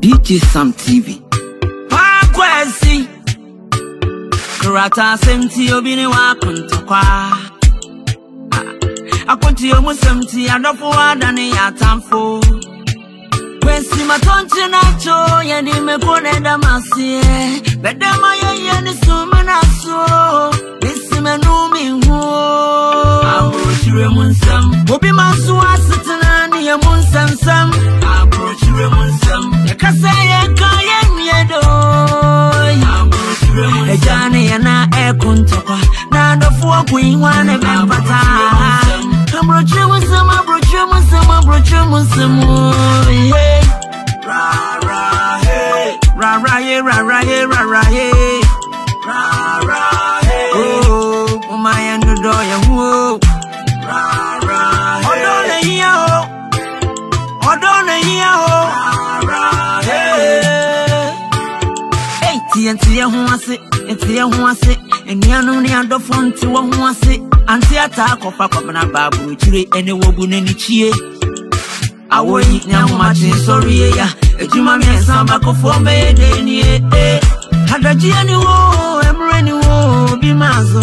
DJ Sam TV. Kwesi Kurata semti obini wa kuntokwa Akonti omu semti adofu wadani ya tamfo Kwesi matonchi nacho yeni mekone damasie Bedema yeye ni sumina so Nisi menumi huo Abrochire munsam Obi masu asitana ni ya munsam sam Abrochire munsam Yakase yeka yenyedo Ejane yana kuntokwa Na dofuwa kuingwane bempata Abrochire munsam Abrochire munsam Abrochire munsam Ra ra hey Ra ra hey Ra ra hey Ra ra hey Ra ra hey Oh Umaya nudo ya huo Ra ra hey Odone hiya ho Odone hiya ho Ra ra hey Hey tiye huwase Tiye huwase Enianu ni adofonti wa huwase Anti atakopa kwa na babu chire ene wogu neni chie Awoyi nyamumachi sorry ya Ejuma miensamba kufombe deni Hadajia ni wo Emre ni wo Bimazo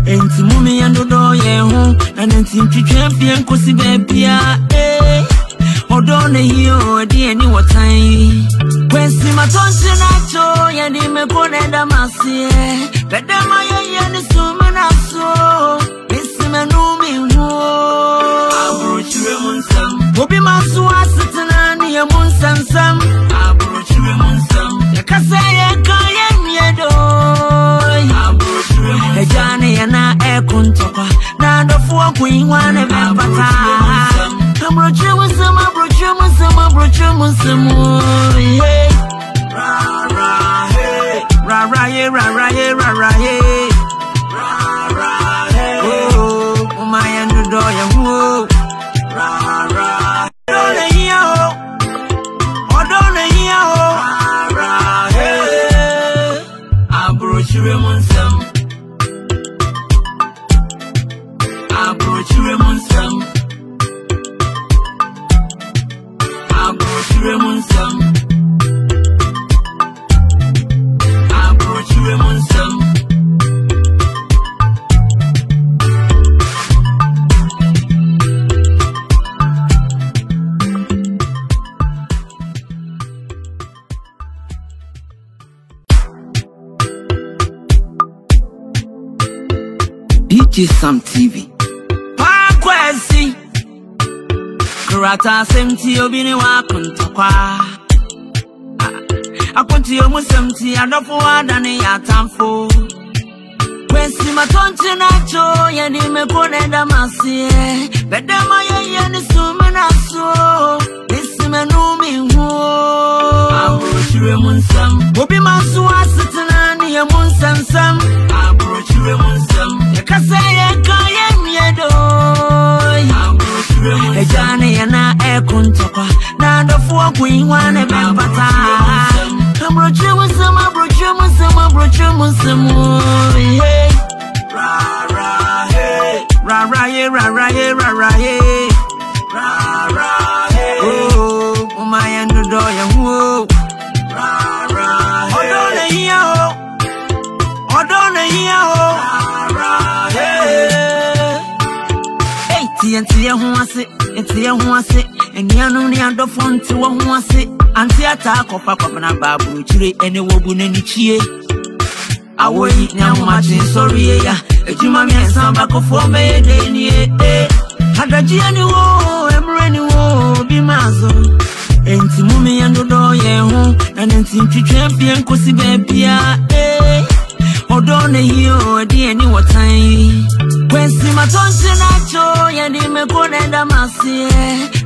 Enti mumi ya ndodo yehu Nanenti mchichempie nkusi bebia Odone hiyo Edie ni watai Kwensi matonchi nacho Yeni mekone damasie Bedema yeye ni sumina so Nisi menumi huo Abrochire munsam Obi masu asitana ni ya munsam sam Abrochire munsam Yakase yeka yenyedo Abrochire munsam Ejane yana kuntokwa Na dofuwa kuingwane bempata Abrochire munsam Abrochire munsam Abrochire munsam Ra ra hey Ra ra hey Ra ra hey Ra ra hey Ra ra hey Oh Umaya nudo ya huo Ra ra Odone hiya ho Odone hiya ho Ra ra hey Abrochire munsam Abrochire munsam Abrochire munsam Abrochire munsam DJ Sam TV. Kwesi Kurata semti obini wa kuntokwa Akonti omu semti adofu wadani ya tamfo Kwesi matonchi nacho yeni mekone damasie Bedema yeye ni sumina so Nisi menumi huo Abrochire munsam Obi masu asitana ni ya munsam sam Abrochire munsam Yakase yeka yenyedo Ejane yana kuntokwa Na dofuwa kuingwane bempata Abrochire munsam Abrochire munsam Abrochire munsam Ra ra hey Ra ra hey Ra ra hey Ra ra hey Ra ra hey Oh Umaya nudo ya huo Ra ra hey Odone hiya ho Odone hiya ho Ra ra hey Hey tiye huwase Enianu ni adofonti wa huwase Anti atakopa kwa na babu chire ene wogu neni chie Awoyi nyamumachi sorry ya Ejuma miensamba kufombe deni Hadajia ni wo Emre ni wo Bimazo Enti mumi ya ndodo yehu Nanenti mchichempie nkusi bebia Odone hiyo Edie ni watai Kwensi matonchi nacho Yeni mekone damasie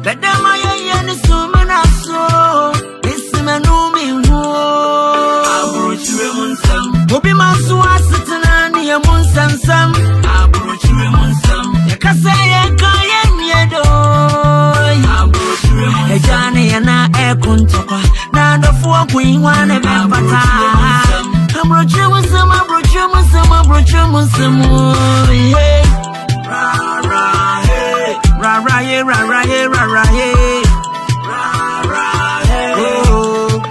Bedema yeye ni sumina so Nisi menumi huo Abrochire munsam Obi masu asitana ni ya munsam sam Abrochire munsam Yakase yeka yenyedo Abrochire munsam Ejane yana kuntokwa Na dofuwa kuingwane bempata Abrochire munsam Abrochire munsam Abrochire munsam Ra ra hey Ra ra hey Ra ra hey Ra ra hey Ra ra hey Oh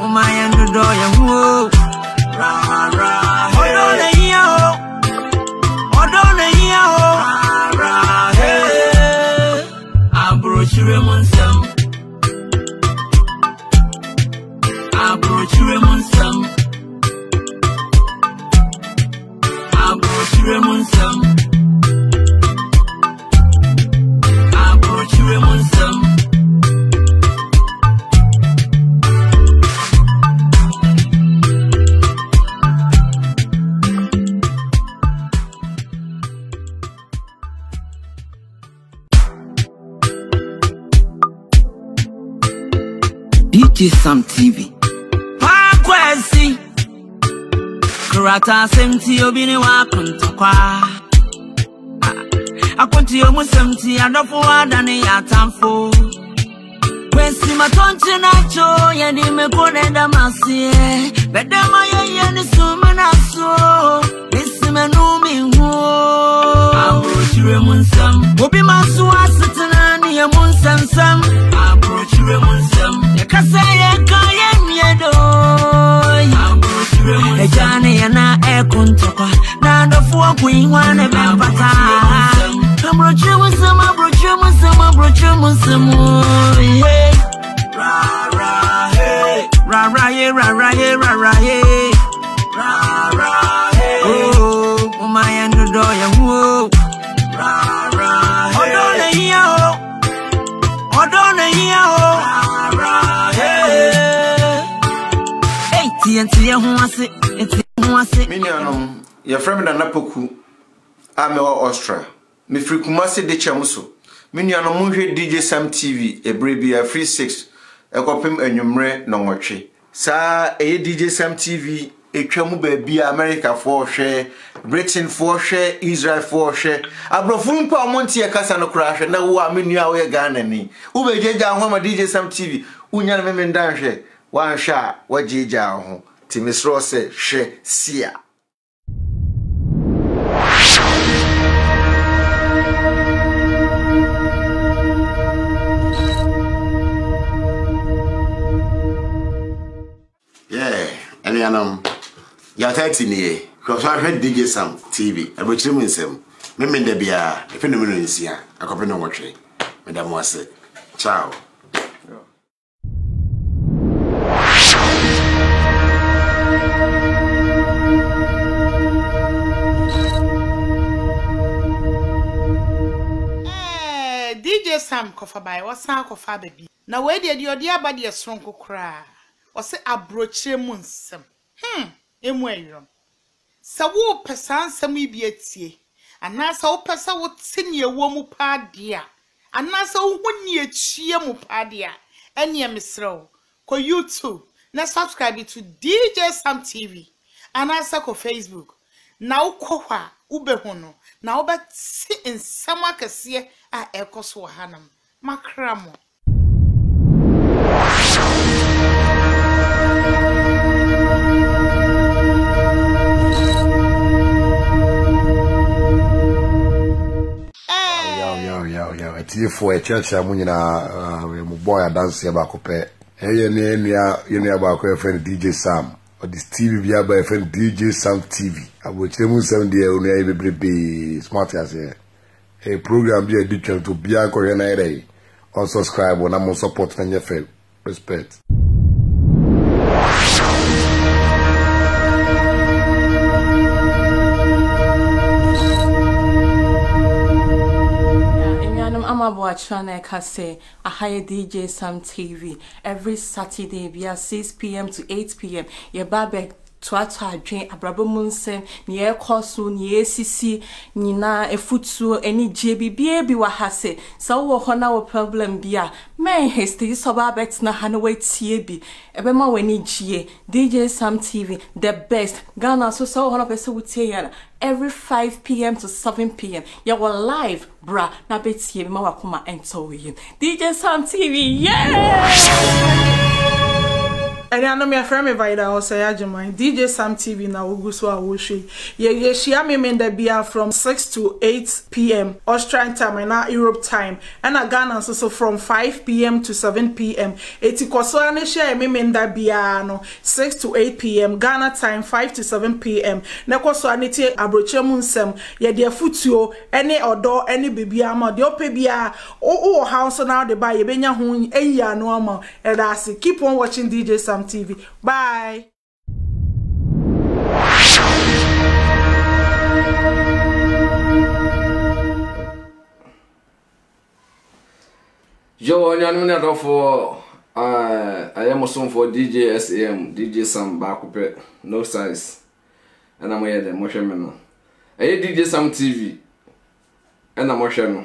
DJ Sam TV. Wakwesi Kurata semti obini wakuntokwa Akonti yomu semti adofu wadani ya tamfo Kwesi matonchi nacho yedi mekone damasie Bedema yeye nisumena so Nisime numi huo Abrochire munsam Obi masu asitana niye munsam Abrochire munsam Kasaya kaya miedo Ejane yana ekuntokwa Na ndofuwa kuingwane bempata Abroche musemu Ra ra hey Ra ra ye ra ra ye ra ra ye Ra ra hey Oh umaya ndodo ya huo Ra ra hey Odone hiya ho Odone hiya ho TNT huase huase Minianom your friend na napoku amewa Austria me free Kumasi de chamuso minianom munhwe DJ Sam TV ebrebia free 6 ekopem enwumre no nwotwe sa DJ Sam TV etwamu baabia America for hwe Britain for hwe Israel for hwe abrofun pa omonti e kasa no kura hwe na wo amenu a wo ye Ghana ni wo bejeja ho ma DJ Sam TV unya na me ndan hwe wan sha wajija ho timisro se hwe sia ya 30 ni because I heard DJ Sam TV abochire mu nsem me da bia e fe no me nsia akope no nwotwe me da mo ase ciao DJ Sam kofa bai wasan kofa baby na we de odi aba de sonko kra o se abrochire mu nsem emu ayrom sa wo pesa nsem ibi atie anasa wo pesa wo tinye wo mu padia anasa wo huni achie mu padia ene mesrew ko YouTube na subscribe to DJ Sam TV anasa ko Facebook na wo kohwa ubehu no na wo beti nsem akase a ekoso hanam makramo for a church amunyina we boy dance ya bakope eye ne enua bakope friend DJ Sam or this TV bia by friend DJ Sam TV abochemu 7 dey enua bebrebe smart as a program bia ditwam to bia ko hwe na ere on subscribe na mo support na nyefe respect Amabwachana Kase, a higher DJ Sam TV every Saturday via 6 p.m. to 8 p.m. Your babe Twatwa adwen abrabomunsem ne ekoso ne esisi nyina efutuo eni jebibie bi wa hase sa wo ho na wo problem bia men hesti soba bet na hanwe tie bi ebema wani jie DJ Sam TV the best Ghana so ho na pese wutie ya every 5 p.m. to 7 p.m. ya wa live bra na betie bi ma wakoma ento yin DJ Sam TV yeah. And I know my friend me Vida or say DJ Sam TV na uguso awushi. Ye share me menda bia from 6 to 8 p.m. Australian time and now Europe time. And I Ghana so from 5 p.m. to 7 p.m. Eti koso ane share me menda bia no 6 to 8 p.m. Ghana time 5 to 7 p.m. Na koso ane tie abrochemu nsem ye de futuo ene odo ene bibia ma de ope bia o house now de buy ye benya ho eya no ama edase. Keep on watching DJ Sam TV. Bye. Joe, I'm not for I am also for DJ SAM, DJ Sam Bakupe, no size. And I'm here, the motion. I DJ Sam TV, and I'm motion.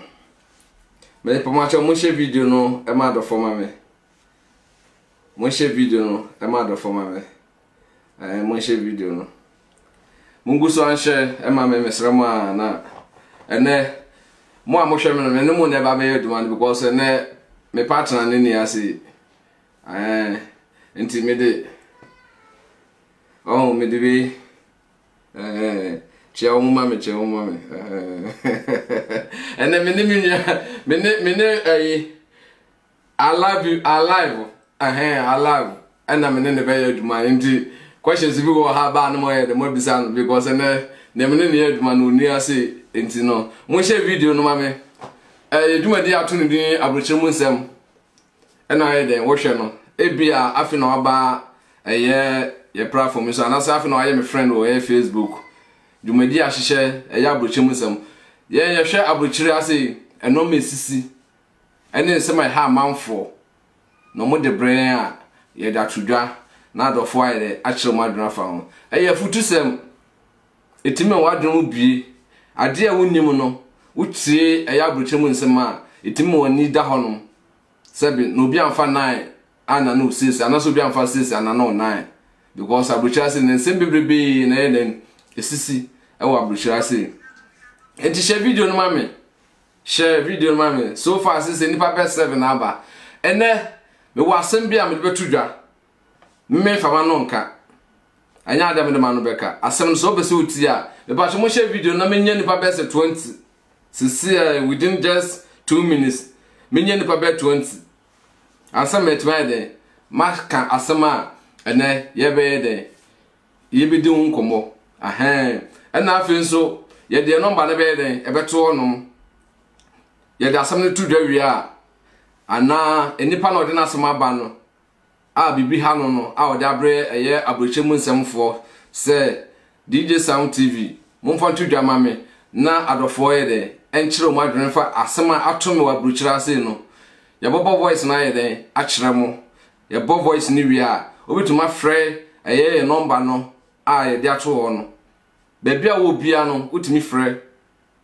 Me promote mushe video no, e ma do for me. Mushe video no, e ma do for me. Mushe video no. Mungu so anhye e ma me mesrama na ene mo a mohwe me no ne mo never be demand because ene me partner ne ni ase enti me de me de be che o mama me ene me I love you alive and I'm in the very demand questions if you go have ban more the more bizarre because ne me ne man no ni ase enti no mo share video no ma me eduma di ato no din abroche mu nsem e na ye den wo hwe no e bia afi no aba ye platform so na sa afi no aye me friend o Facebook duma di ahihye abroche mu nsem ye hwe abrochire ase eno mesisi ene nsem ha manfo no mo de brain a ye da tudwa na do fo aye akire mo aduna fa ho futusem etime wadun bie ade a wonnim no utie abroche mu nsem a etime woni da honom sebe no bi amfa nine ana no sisi ana so bi amfa sisi ana no nine because abroche ase nsem bebrebe na ye esisi abroche ase enti share video no mame so far since ni papa 7 aba ene me wasem bia me betudwa me fa ma no nka anya adam de manu beka asem so be se uti a me ba mo share video na menya ni papa 20 sisi within just 2 minutes menya ni papa 20 asem etwa de maka asema ene ye be de ye be di nkomo ena afi nso ye de number na be de e beto onum ye de asem ne tudwa wi a ana enipa na odi na asem aba no a bibi ha no a odi abre eye abroche mu nsemfo se DJ Sam TV mumfa tudwa mame na adofo ye de enchire mo adwene fa asem ato me wa abrochira ase no ye bobo voice na ye de akire mo ye bobo voice ni wi a obetuma frɛ eye number no a ye de ato ho no bebi a wo bia no utimi frɛ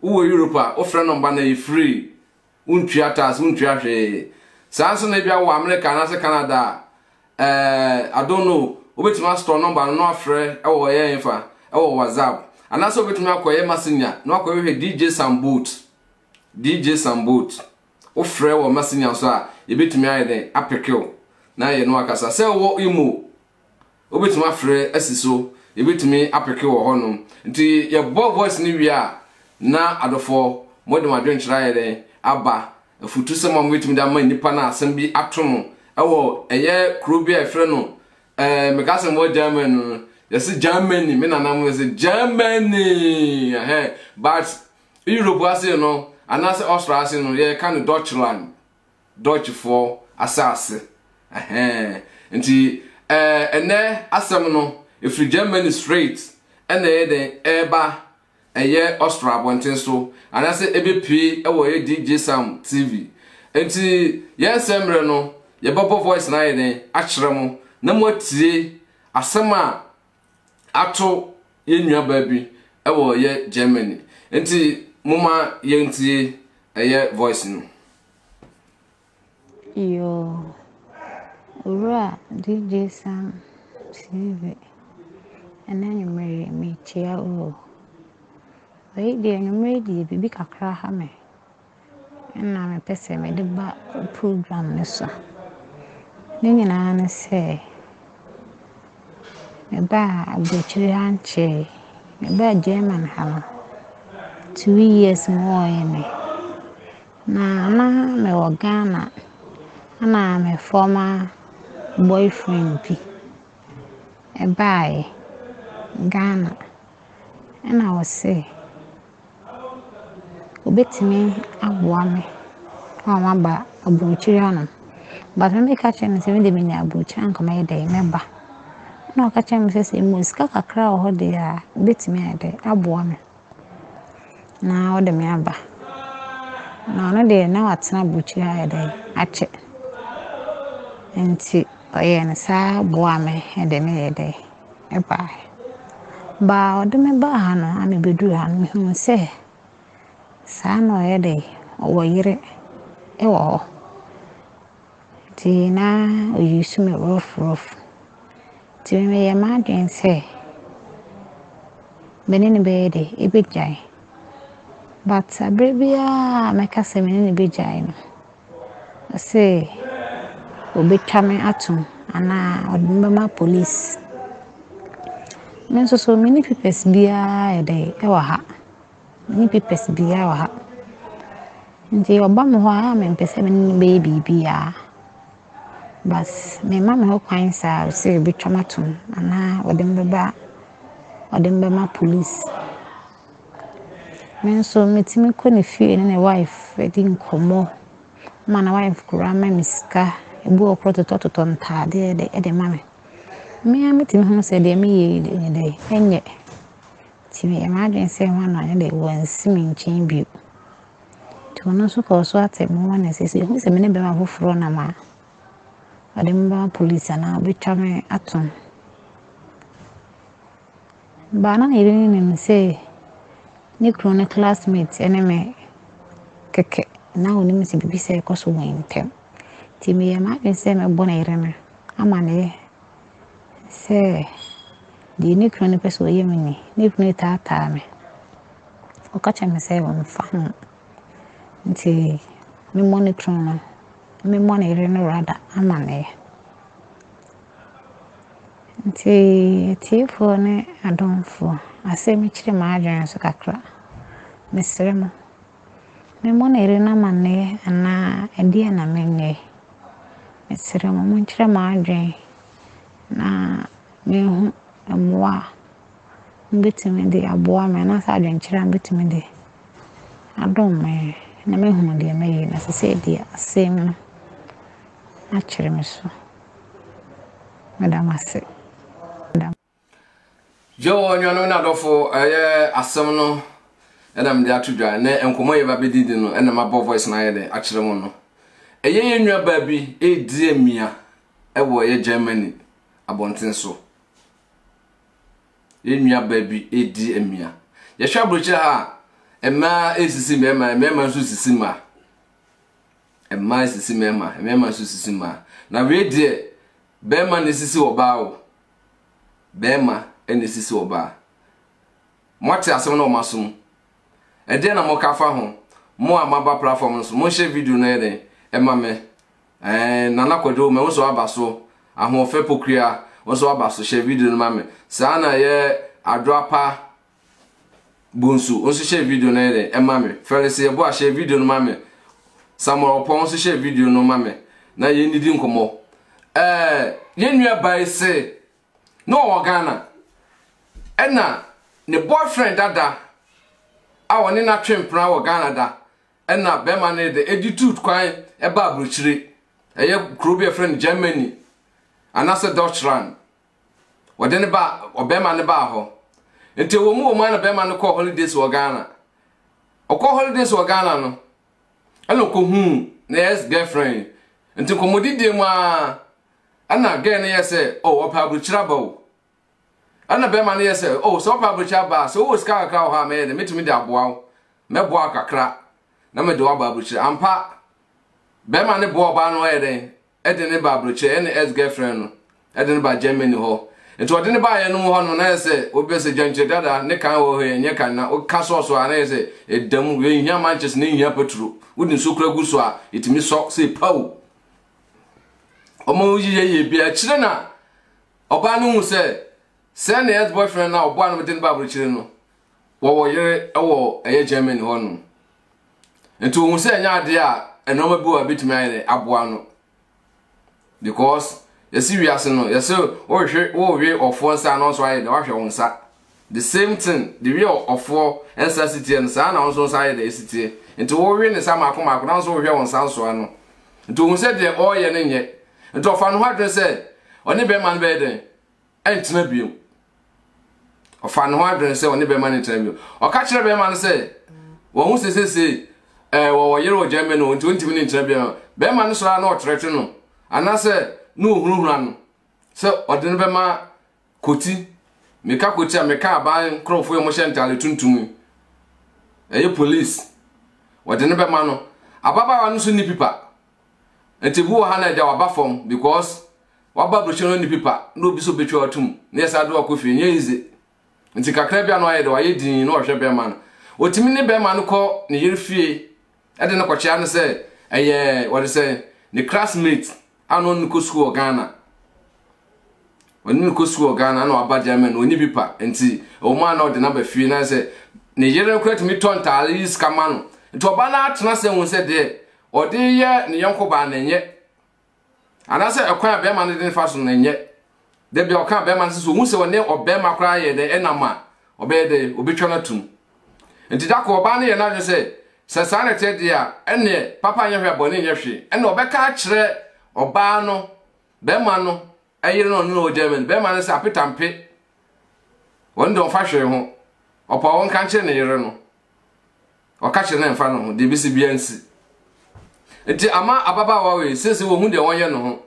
wo Europe a o frɛ number na ye free untwa tas untwa hwe sanso na bia wo America na se Canada I don't know obetuma store number no afrɛ e wo ye nfa e wo WhatsApp anaso obetuma akoye Messenger no akoye hwe DJ Sambot o frɛ wo Messenger so a ebetumi ayede apekeo na ye no akasa se wo imo obetuma frɛ asiso ebetumi apekeo wo hono nti ye bo voice ni wi a na adofo modem adwenkyira ayede aba afutu se mo betumi da ma nipa na asem bi ato no ewo eye krobi e frɛ no me ka se mo German no yes Germany me na mo se Germany but Europe ase no anase Austria ase no ye kan Deutschland Deutsch for asase nti ene asem no if Germany straight ene ye den eba eye Austria bonten so anase ebepi ewo ye DJ Sam TV enti ye semre no ye bobo voice na ye den akire mo na mo tie asema ato ye nua ba bi ewo ye Germany enti muma ye ntie eye voice no yo ura DJ Sam TV enanyumere me chia o we de anyumere de bibi kakra ha me na me pese me de ba program ne so ne nyina na se me ba abrochire anche me ba German ha 2 years more me na me wo Ghana na me former boyfriend bi e bye Ghana and I was say obetimi aboa me mama ba abrochire no but me ka chen se me de me nya abrochire anka me dey meba na ka chen me se mo ska kakra ho de a obetimi ade aboa me na o de me aba no de na watena buchi ha de ache enti oye ne sa boa me de me de e ba o de me ba ha no ame beduru ha no hu se sa no ye de o yire e wo ti na o yusu me rough ti me ye ma dwen se benini be de e be jai but abrebia meka se benini be jai no se obetwa me atom ana odumba police men so many papers bia e de e wa ha many papers bia wa ha nti oba mo ho a me pese benini be bibia bas me mama ho kwan sa se obetwa matom ana odumba police men so metimi ko ne fie ne wife edi nkomo mana wife kura ma miska ebu okro toto ntade de mame me ametimi ho se de me ye de enye ti me imagine say one na de wan simi nchin bi to no so ko so atemo wana se se me ne be ma foforo na ma ademba police na betwa me atom bana irini ne se ni krone classmate ene me keke na oni me se bibi se ko so wentem ti me ma se me bona irene amane se di ni krone peso yemini ni krone tata me o ka cha me se won fa nti me moni krone me moni irene rada amane nti tifo ne adonfo asemi kire ma adwen so kakra mesremo me monere na manne ana edia na menye mesremo mon kire ma adwen na me hu amwa mbetime de aboa me na sa adwen kire mbetime de adon me na me hu de me na se dia asem no a kire me so madam ase Jo nyano na dofo asem no ena mde atudwa na enkomo ye ba bedidi no ena mabo voice na ye de akire mo no ye nwa ba bi edi emia ewo ye Germany abonten so ye nwa ba bi edi emia ye hwa broche ha ema esisi mema so sisi ma ema esisi mema so sisi ma na we de bema ne sisi oba o bema ene sisi oba mwati asem na omasum ede na mokafa ho mo amaba platform so mo share video na ede ema me nana kwadwo me wo so abaso ahofe pokria wo so abaso share video na me sa na ye adwapa bunsu wo so share video na ede ema me felisi ye bo a share video na me Samuel Opon so share video no ma me na ye nidi nkomo ye nua bai se no Ghana ena ne boyfriend dada awone na twempra wo Ghana da ena bema ne de attitude kwan eba abrochire eye krobia friend Germany anase Deutschland wode ne ba obema ne ba ho enti wo mu na bema ne call holidays wo Ghana okọ holidays wo Ghana no elo ko na ex girlfriend enti komodide mu a ana girl ne yese opa abrochire ba o ana be man ye say so babucha ba so wo ska kakra ha me de metumi de aboa me boa kakra na me de wa babucha ampa be man ne boa ba no ede ne babucha ene ex girlfriend no ede ne ba Germany ho ento ode ne ba ye no ho no na say obese janche dada ne kan ho he nye kan na o ka so ana ye say edam we hia Manchester ne hia petro wudi so kura gu so a etimi so say paw omo ye bia kire na oba no hu say send the ex-boyfriend now obo anu den babro chire no wo yere ewo eye Germany ho no ento hu se nya ade a enoma bi wa betumi ayere aboa no because yesi wiase no yesi wo hwe ofo nsa no so ayere wa hwe wonsa the same thing the real ofo ensa city and sa na wonso nsa ayere city ento wo hwe ne sa makoma na so hwe wonsa so ano ento hu se de oye ne nye ento fa no ha dre se oni be man be den entina biom ofa no adwen se oni be man entina biom o ka kire be man se wo hu se wo yere o Germany no 20 minutes na bia be ma no so na o trete no anase no huruhura no se ode no be ma koti meka koti a meka aban krofo e mo shentale tuntum police ode no be ma no ababa wa no so ni pipa enti bu ha na ja waba form because waba brochero ni pipa no bi so betwa otum na yesa do akofi nye ize enti kakra bia no aye de waye din no hwe be ma no otimi ne be ma no ko ne yere fie ade no kwachia no se what say the classmate anon ko school Ghana oni ko school Ghana na waba German oni pipa enti o ma na ode na ba fie na se ne yere ko timi tontale is kamano enti oba na atena se won se de ode ye ne yonko ba na nye anase ekwan be ma ne de faso na nye de bi o kan be ma se so hu se woni obe ma kra ye de enama obe de obetwa na tum enti da ko oba na ye na se sasane te dia ene papa nya hwe boni nya hwe ene obeka kire oba no be ma no ayire no no German be ma no se apetampe won don fa hwe ho opa won kan kire ne yire no o ka kire na mfa no de bisi biansi enti ama ababa wa we sese wo hu de won ye no ho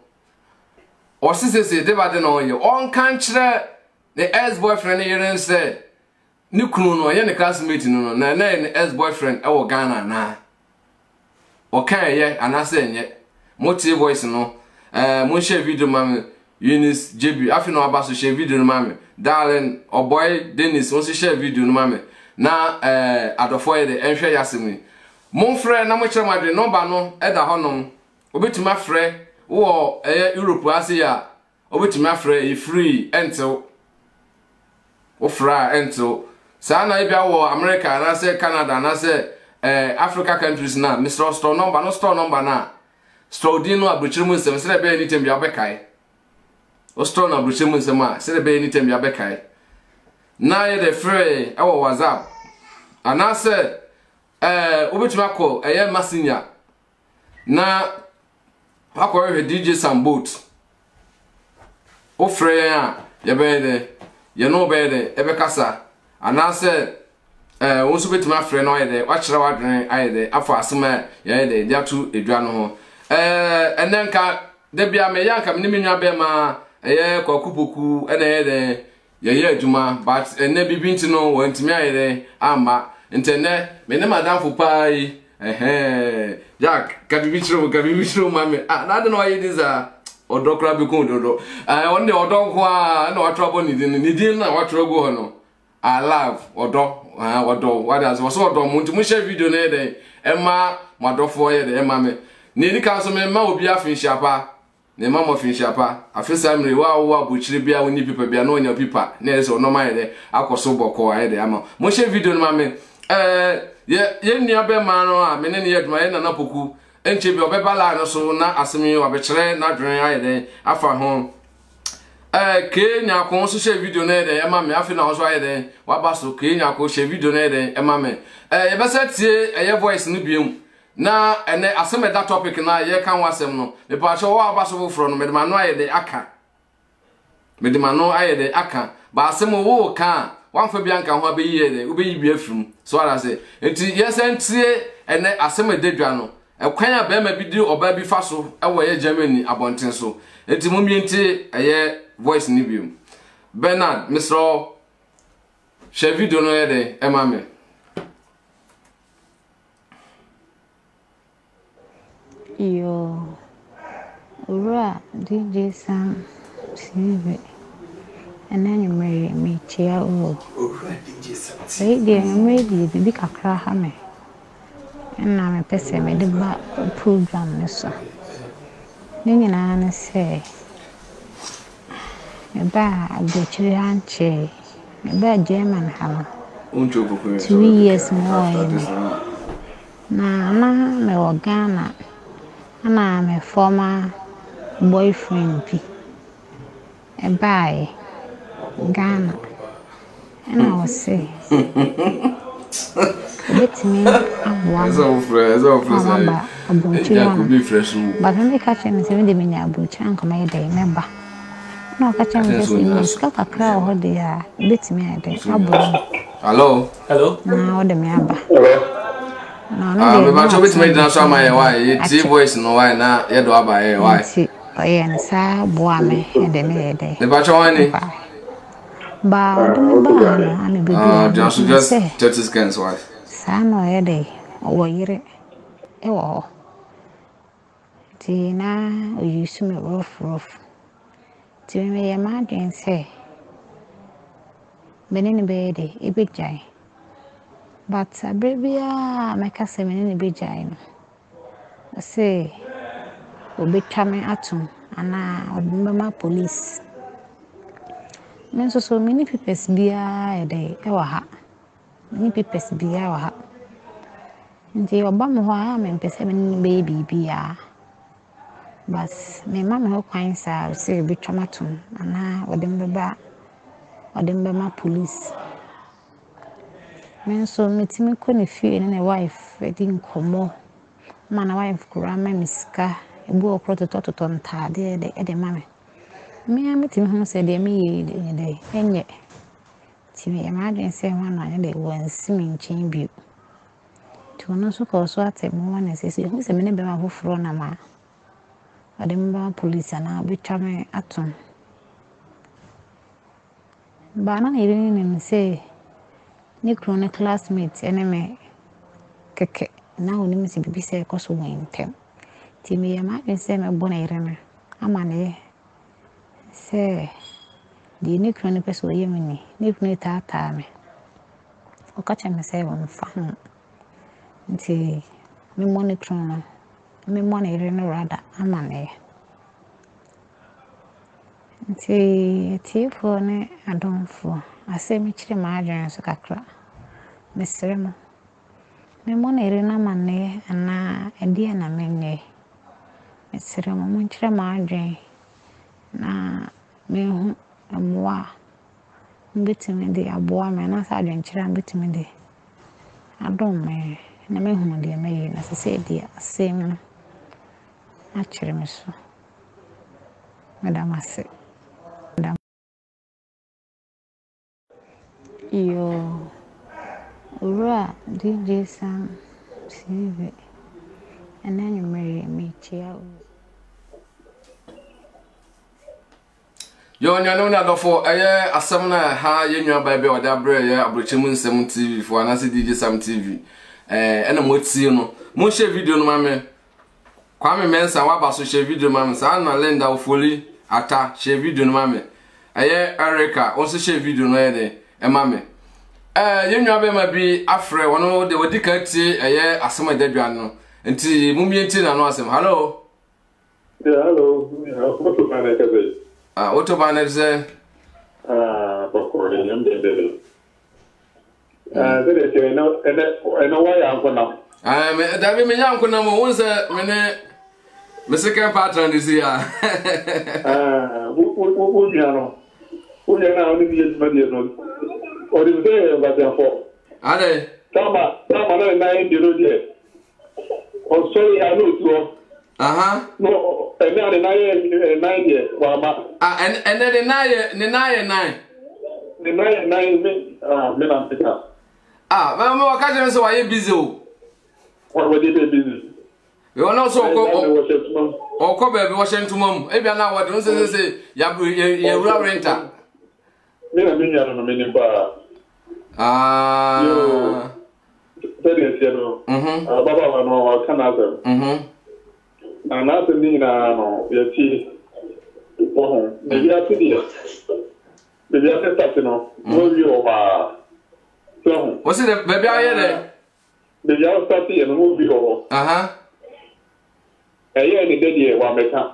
o sese de ba de no ye on kan kire the ex boyfriend yire nse ni kunu no ye ne classmate no na ne ex boyfriend e wo Ghana na o kan ye anase nye motive voice no mo share video mame Eunice JB afi no abaso share video no mame darling o boy Dennis won share video no mame na adofo ye de enhwe yasemi mon frère na mo kire madwe number no e da honom obetuma frère wo Europe ase ya obetuma frère e free until o fra until sana ibia wo America na say Canada na say Africa countries na Mr. Store number na store din no abrochire mu nsem se be anytime bia bekai o store na abrochire mu nsem a se be anytime bia bekai na ye de free e wo WhatsApp ana say obetuma call Masinya na akwa DJ Sambot o free a ye be de ye no be de e be kasa anase won so betuma frɛ no ayede wa kyerɛ wadwen ayede afọ asema yede dia tu edwa no ho enenka de bia me yanka me nwa be ma kwakupoku ene yede ye adwuma but ene bibinti no wantimi ayede ama ntene me ne madam fo pai Jack kabibi chiro mame na de no ayede za odokra bi ko dodo won de odonko a na watrobo ni din na watrogo ho no I love odo what does was odo mo share video na dey ema madofo ye dey ema me na edi kan so me ma obi afinshapa na ema mo finshapa afisa mre wa buchire bia woni pipa bia na onya pipa na eso no ma ye dey akoso boko ye dey ama mo share video na me ye nua be ma no a me ne ye duma ye na napoku enche bi obebala no so na asemi obekire na dwen ye dey afa ho Kenya ko so share video na de ema me afi na so ayede wabaso Kenya ko share video na de ema me ye be setie eye voice no biem na ene asem da topic na ye kan wasem no me pa cho wa abaso fro no me de mano ayede aka ba asem wo kan wanfa bia nka ho abeyi ye de obeyi bia frum so ara se enti ye sentie ene asem dedwa no ekwan a be ma bi di oba bi fa so e wo ye Germany abonten so enti mo mienti eye voice ni biom Bernard Mr. share video no ye de ema me yo ura DJ Sam TV enanyumere me chia o ura DJ Sam radio nyumere bi kakra ha me na me pese me de ba program ne so ne nyina na se ba abrochire anche ba German ha 2 years more na me o Ghana na me former boyfriend bi by Ghana and I was say let me but when they catch me 70 minutes abrochire and come here remember no catch me this kaka crowd ho there let me ade abo hello na o de me aba hello na me ba cho bit me dina so amaye why T voice no why na ye do abaye why oye nsa boa me de me de me ba cho wani ba dum ba no ami bebi just 30 seconds why sa no ye de wo yire e wo ti na oyusu me rough ti me ye ma dwen se benini be de e be jai but abrebia meka se menini be jai no say obetwa me atom ana odumba police men so many papers bia e dey e wa ha many papers bia wa ha nti oba mo ho a me pese menini be bibia bas me mama ho kwan sa say obetwa me atom ana odumba police men so metimi ko ne fie ne wife edi nkomo mana wife kura ma miska ebu okro toto ntade de mame me ametimi ho se de me ye de enye ti me imagine say one na de wan simi nchin bi to no so ko so atemo wana se se me ne be ma hofro na ma ademba police na betwa me atom bana ne ire ne se ni krone classmate ene me keke na oni mi bibi se ko so wentem ti me ma se me bona ire na amane se di ni krone peso yemini ni krone tata me o ka cha me se won fa nti me moni krone me moni ire na rada amane nti tifo ne adonfo ase mi kire ma adwen so kakra mesremo me mona ire na manne ana edi na menye mesremo mo kire ma adwen na me hu amwa mbetimi de aboa me na sa adwen kire mbetimi de adon me na me hu de me na se de asem no a kire me so madam ase yo ura DJ Sam TV and then you marry me chia yo nyano na dofo asem na ha ye nwa ba be oda bre ye abrochemu nsem TV fo anase DJ Sam TV ena mo tie no mo share video no mame Kwame Mensa wa ba so share video mame sa na Linda Ofoli ata share video no mame Erica also share video no ye de mame yenwa be ma bi afre wono de wodi ka ti asem adadwa no nti mumienti na no asem hello yeah hello what to find akaze auto banner ze bokore nyam de de de no eno wa ya nkona me da bi me nya nkona mo wonse me ne me second patron this year wo no wo ya na oni bi ma de no or is there but therefore ade tama na ndi ro die o so ya no tu no ene na ye wa ma ene de na ye me na pita ba mo ka je so wa ye busy o wa de busy we no so ko be Washington mom e bia na wa de se ya ura renter me na minya no me ni ba yo tede tieno baba wa no Canada na se ni na no ye ti ho me ya ti dia me ya te ta no no yo ba so what's it baby aye de me ya start ye no mo bi ho ni de die wa meka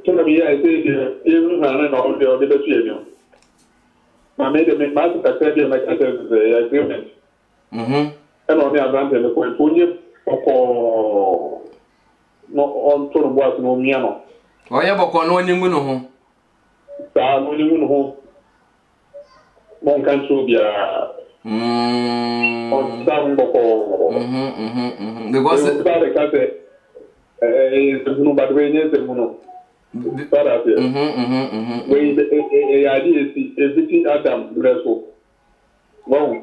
tuna mi ya ese ye na na no de be tu ye no ma me de me ma ta ta de ma ta de agreement and on the advantage the point onye oko no on to no boas no mia no oye boko no onye ngu no ho sa no onye ngu no ho mon kan so bia on sa boko because sa de ka se no badwe nye se no para se we ya di esi Adam breso wow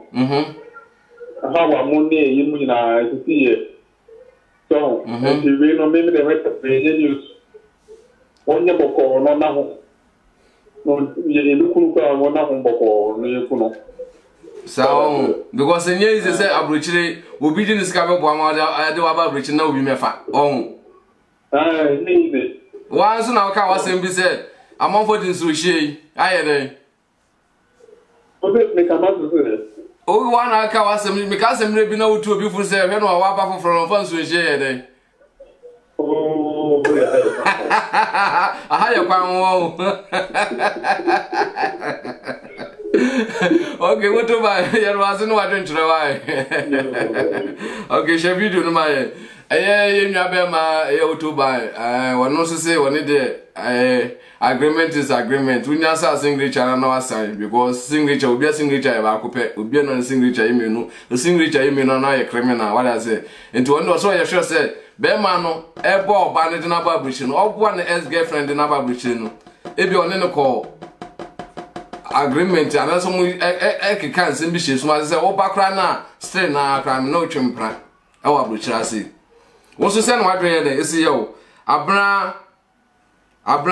wa mo ne yi mu nyina sisi ye so nti we no me de wet pe news onye boko no na ho no ye lukuru kwa mo na ho boko no ye kuno so because nye is say abrochire obi di niska be bo ama de wa ba abrochire na obi mefa ni once na ka wasem bi say amonfo din so hie ayede obi me ka ma so se o wa na ka wasem me ka sem re bi na otu obi fu say hwe no wa ba foforo no fa so hie yede aha ya kwa wo okay what to buy you was no wa don't try okay share video no my ye nwa be ma ye what to buy wono so say woni de agreement is agreement we nya sa signature na no assign because signature obi signature ba akopɛ obi no signature imenu no signature imenu na ye criminal what I say into wonder so ye sure say be ma no e bo oba ne de na ba buchi no obo na ex girlfriend de na ba buchi no e bi one no call agreement and so mu e kan nsem bi hye so ma say wo ba kra na stay na kra no twempra e wa buchi ase wo so say na wadwen de esi ye wo abra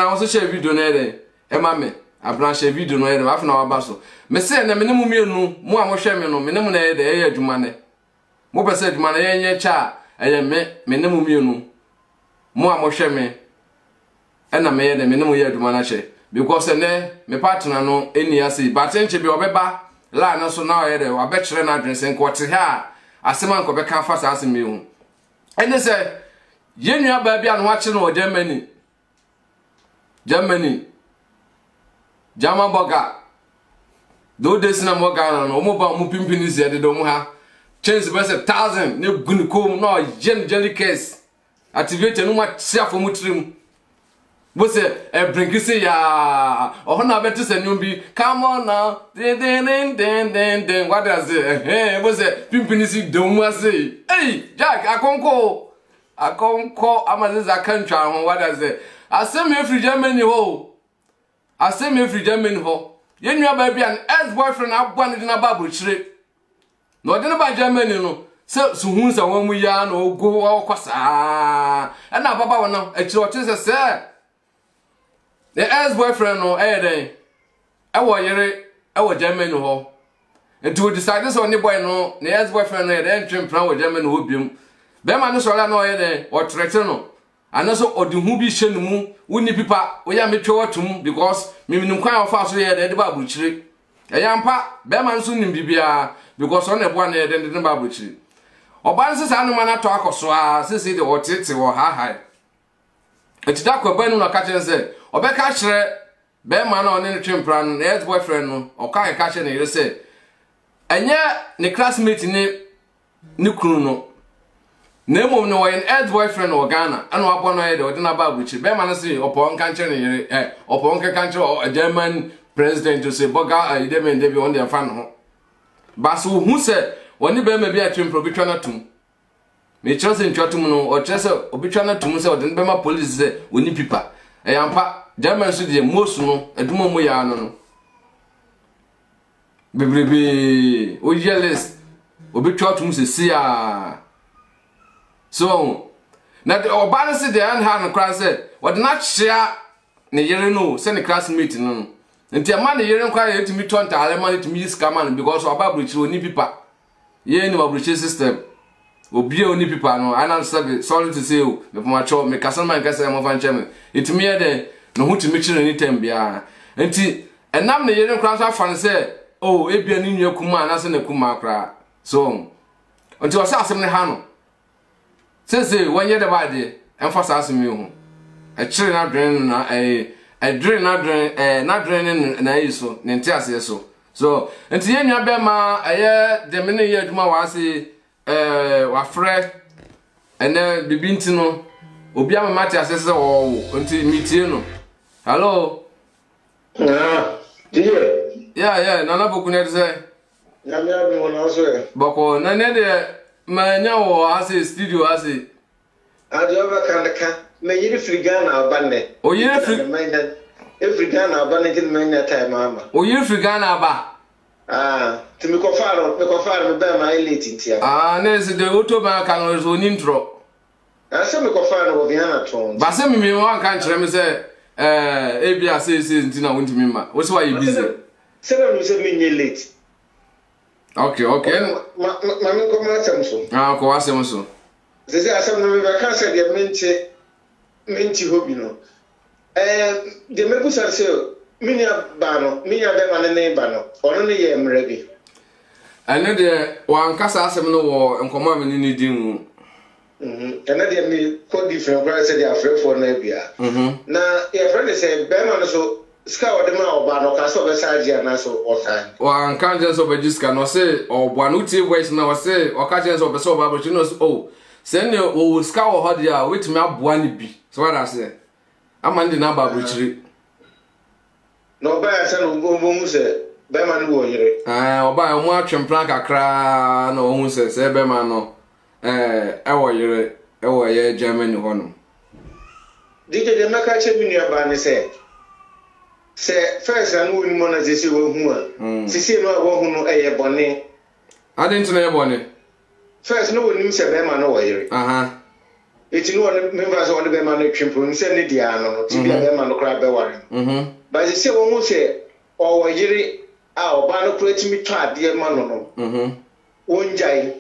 wo so share video na de e ma me abra share video no de afna wa ba so me say na me ne mu mienu mu a mo hwe me no me ne mu na de e ye adwuma ne mo be say adwuma na ye nye cha eye me ne mu mienu mu a mo hwe me e na me ye de me ne mu ye adwuma na che because ne me partner no eni ase but enche bi obeba la na so na ye de wa be kire na adwen sen ko te ha asema nko be kan fa sa ase me hu ene say ye nua ba bia no wa kire no Germany German burger do this na mo Ghana no mo ba mo pimpini se de do mo ha change be say 1000 ne gunu ko no jelly case activate no ma tia for mo trim bo say e bring say ya o na beto se nyum bi come on now den what does it bo say pimpini si do mo say hey Jack akonko amaziza kantwa ho what does it asem every Germany ho asem every Germany ho yenua ba bia ex boyfriend abua ne na ba brochire no de na ba Germany no se suhun sa won mu ya na ogo okosa na baba wona akire o tese se the ex boyfriend no den e wo yere e wo Germany ho enti we decide so ne boy no the ex boyfriend no den twempran wo Germany ho biom be ma no so la no den o trete no anaso odihu bi hye numu woni pipa wo ya metwe watum because miminim kwan ofa so ye de ba buchire eyampa be ma nso nim bibia because on ebo na ye de ba buchire oba nse sa no ma na to akoso a sisi de wotete wo ha etida kwa banu na ka chense obeka kire be ma na on ne twempra no ex boyfriend no oka ka kire ne yire se enye ne classmate ne kunu no Nemo no an ex boyfriend or Ghana, and what one I did not about which Beman say upon country, upon country or a German president to say Boga, I didn't debut on their fan. Basu, who said, when you may be a twin probitrana tomb. May trust in Chatumo or Chester obitrana to myself, then Bema police say, we need people. I am pa German city, most no, a dumo moyano. Baby, we jealous, obitratum see. So, na the obanse de an ha no kra say, what not share ne yere no, send the classmate no. Nti ama ne yere nkwa ye timi tonta ale man timi scam man because oba bruchi oni pipa. Ye ni bruchi system. Obi oni pipa no, ana sorry to say o, me for cho me kasa man kasa mo fan cheme. Itimi ye de no hu timi chire ni tem bia. Nti enam ne yere nkwa so afan say, oh, ebia ni nua kuma na se ne kuma kra. So, nti o sa asem ne ha no. Say when you the body emphasize me hu a chire na dren na a drain na dren na draining na iso ne ntiase so enti ye nwa be ma de me ne ye adwuma wa se wa frɛ ene bibinti no obi ama mate asese wo enti mitie no hello yeah nana boku ne say na me abi wona so e boko na ne de manya wo ase studio ase adoba kanaka me yiri frigana abanne o yiri frigana abanne kin menya time ama o yiri frigana aba To me confirm me be my late intia. Nese de October kan so nintro. Asa me confirm wo biana ton. Ba se me wan kan kire me se ebia se ntina wontimi ma. Wo se wa you busy. Se na no se me nye late. Okay. Ma me ko ma asem so. Ko asem so. Se asem no me be kan se de menti hobi no. De me busa se minya ba no, minya be ma ne ba no. Ono ne ye mra bi. Ane de wan kasa asem no wo nkoma me ni din. Ene de me ko different brother say they are afraid for na bia. Na your friend say be ma no so ska ode ma oba no ka so be saje na so otan. Wan kan je so be jiska no say oba no ti voice na o say o ka je so be so oba but you know oh say ne o ska wo ho dia wetimi aboa ni bi. So what I say? Amandi na ba bruchiri. No ba say no mu say be ma no wo yire. Oba mo atwemplan kakra na o hu say be ma no wo yire e wo ye Germany ho no. DJ de maka che bi nua ba ne say first anu ni mo na say wo hu a. Sisi no wo hu no eye bone. Adin tuna ye bone. First no ni say be ma no wo yire. Eti no members on the be ma no twempo ni say ne dia no ti bia be ma no kra be ware. But say wo hu say o wo yire a oba no kra ti mi twa ade ma no no. Wonjai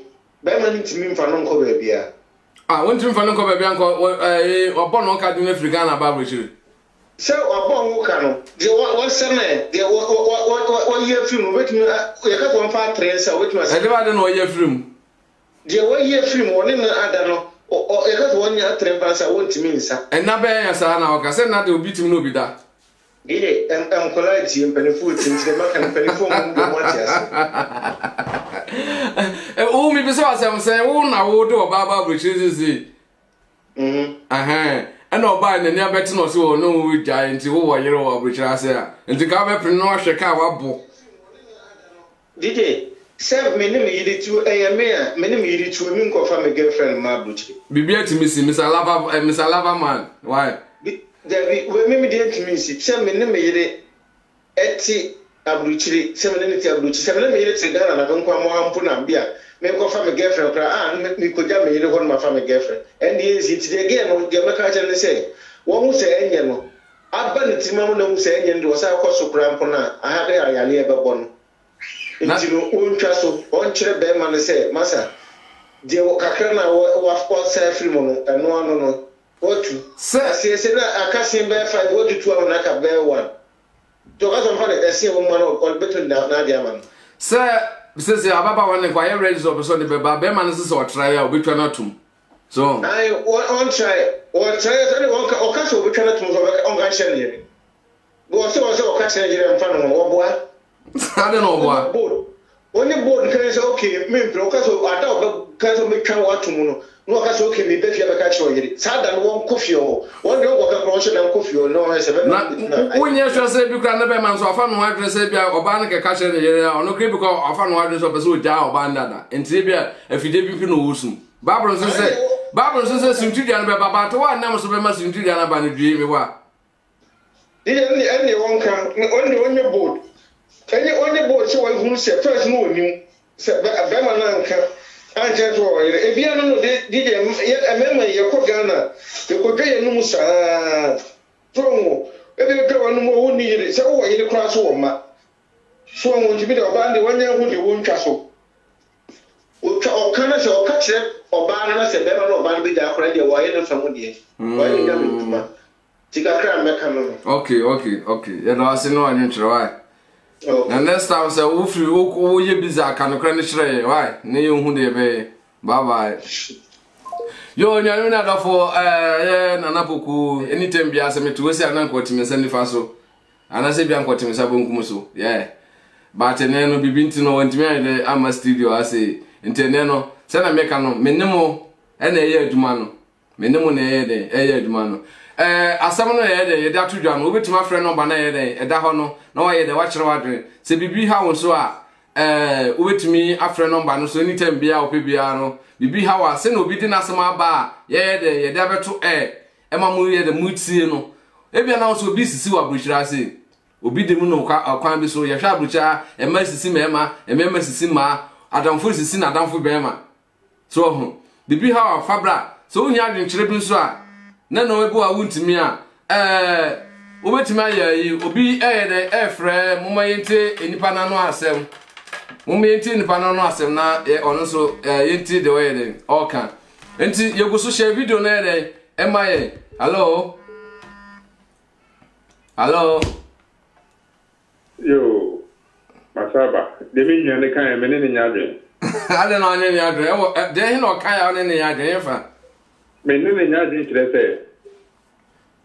be ma ni ti mi mfa no nko ba bia. Wonti mfa no nko ba bia nko obo no ka dun Africa na ba bruchiri. So obo nko ka no de wo sene de wo ye film wetimi ye ka ko mfa trensa wetimi ase. De ba de no ye film. De wo ye film woni na ada no ye ka ko nya trensa wontimi nsa. Na be ya sa na o ka se na de obi timi no obi da. Gide encourage him peniful things the makan peniful mo go ase. O mi be so asem say wo na wo do baba bruchiri zi. And oba na nya beti no so no wo giant wo wo yere wo bruchiri ase a. Nti ka be pre no hwe ka wa bo. DJ say me ne me yidi tu me a me ne me yidi tu mi nko fa me girlfriend ma bruchiri. Bibia ti mi si Mr. Lava man. Why? David, we me dey to me si say me ne me yire eti abruchiri say me ne ti abruchiri say me ne me yire ti Ghana na nko am ampo na bia me nko fa me girlfriend kra me ko ja me yire ho ma fa me girlfriend and yes it dey again no dey make ka ne say wo mu say enye no aba ne ti ma mu na mu say enye ndo say akoso kra mpo na aha de ayale e be bo no enti no ontwa so on kire be ma ne say masa dey kakra na wa say free mo no eno ano no what say na akasin be 5 what to 2 na ka be 1 to ka so fa de ese wo ma no all better na dia man say ababa one kwa ye ready so person be ba man say o try a obetwa na tum so I on try so o ka so obetwa na tum so on ga share ne go so o ka share ne mfa no wo boa ade no boa only board can say okay me o ka so ada o ka so me twa wa tum no no ka so okay me be fia be ka cho yiri sada no won kofi o won de go ka pro she dan kofi o no se be na wonye hwe se bi kra na be man so afa no adre se bia oba na ka che ne yiri ono kre bi ko afa no adre so be so ja oba ndada enti bia afide bi fi no wusum babron se sintu dia na be baba to wa na so be ma sintu dia na ba ne due me wa any won kan onye board onye board so won hu se first no onim se be ma na nka anje to yire e bia no DJ emema ye ko Ghana ye ko dwe no musa promo e be dwe wonu mo woni yire se wo yire kra so wo ma so won jibi de oba ndi wanya hu de won twa so o kana se o ka kire oba na se be ma no oba bi da akra de wo ye no famu de wo ye da bituma tika kra me kan no okay ye no ase no anyu kire why and next time say wo free wo ye biza kan kra ne kire why ne ye hu de be bye yo nyanu na da for nana poku anytime bia se metu si anan kwoti me send fa so anase bia kwoti me sabon kum so yeah but ne no bibinti no wantimi ade ama studio ase ntene no se na meka no menemo na ye aduma no menemo na ye de aduma no asam no ye de ye da tudwa no obetima frɛ no ba na ye de eda ho no na wa ye de wa kyerɛ wadwe se bibi ha won so a obetimi afrɛ no ba no so anytime bia opebia no bibi ha wa se na obi di na asam aba ye de ye da beto ema mu ye de mutie no ebia na so obi sisi wa bruchira se obi de mu no kwan bi so ye hwa abrucha ema sisi mema ema sisi ma adamfo sisi na adamfo bema so ho bibi ha fabra so onya adwenkyere bi nso a na no ebu a wuntimi a obetimi ayi obi de efre momayente enipa na no asem momayente enipa na no asem na ono so yenti de way de oka enti yego so share video na de emaye hello yo masaba de mi nyane kan e menene nyadwe ade no anya nyadwe de he no kan ya ne nyadwe yefa menene nyadwe kire se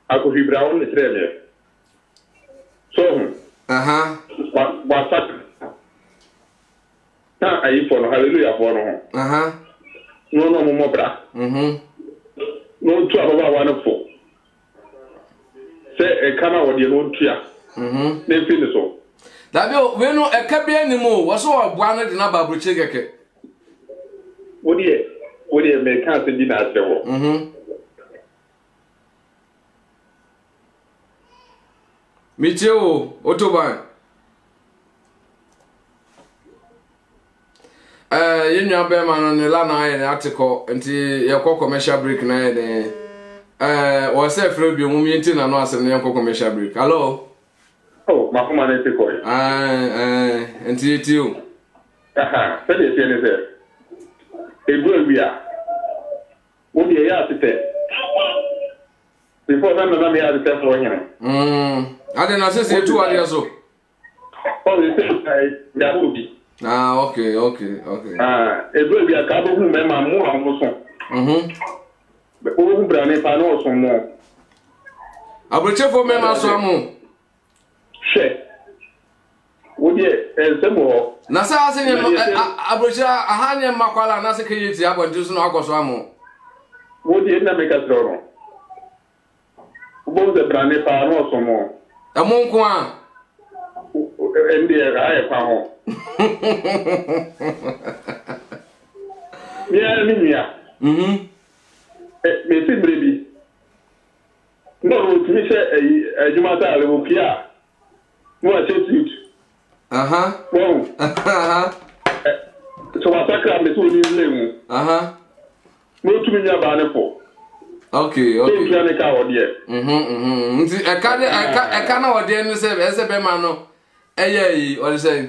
akofi brown ne kire me so wa sat ta ayi for no hallelujah for no no mo bra no tu ababa wa no fo se e kana wo de no tua ne fi so dabi we no e ka bia ni mo wo so obua no de na babruche keke wodi me kan se di na ase wo Michio otoban yenwa be ma no ne la na aye article nti ye kọ commercial break na ye de wo se free bi mu yenti na no asem ne ye kọ commercial break hello ma kuma ne te ko nti tio se de se ne se ebu ewia wodi ye ya tete before na me ya tete for nyane ade na se tu ade so they say ya obi okay ebu bi aka bo hu me ma mu an so o hu bra ne pa no so mo abrochefo me ma so amu she wodi se mo na sa ase ne abrocha ahanye makwala na se kayeti abontu so na akoso amu wodi na me ka tro bo ze bra ne pa no so mo amonko a ndi ga e pa ho mia me si brebi no tu mi se ejuma ta le wo pia mo a chetu wow so wa sakra me so ni lemu mo tu mi nya ba ne po okay pia ne ka wo de nti eka na wo de ne se be ma no eyi what you say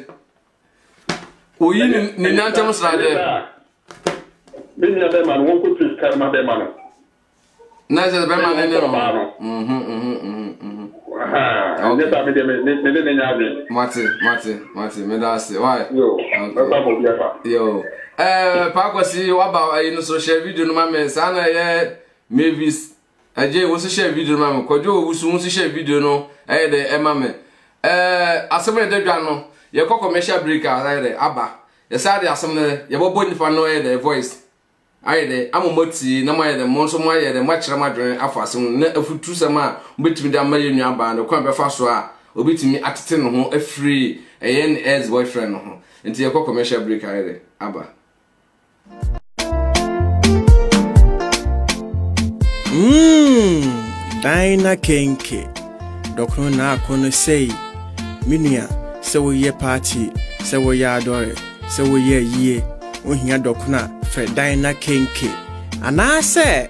oyi ni nantem srade binya be ma no won ko tu ka ma be ma no na se be ma ne no ne ta me de ne nya be mate me da se why yo ba bo bia fa yo pa kwasi wa ba ayi no so share video no ma me sa na ye Mavis aje wo so share video no ma me kojo wo so share video no de ema me asem de dwa no ye kọ commercial break ayi aba ye sa de asem ne ye bobo nifa no ye the voice ayi de amomoti na mo ye de mo so mo ye de mo kire madwen afa asem na afutu sem a obetimi da maye nua ba no kwan be fa so a obetimi atete no ho afri yen ex boyfriend no ho nti ye kọ commercial break ayi de aba Daina Kenke Dokno na kono sei Minia se wo ye party se wo ye adore se wo ye yie wo hia dokna fe Daina Kenke ana se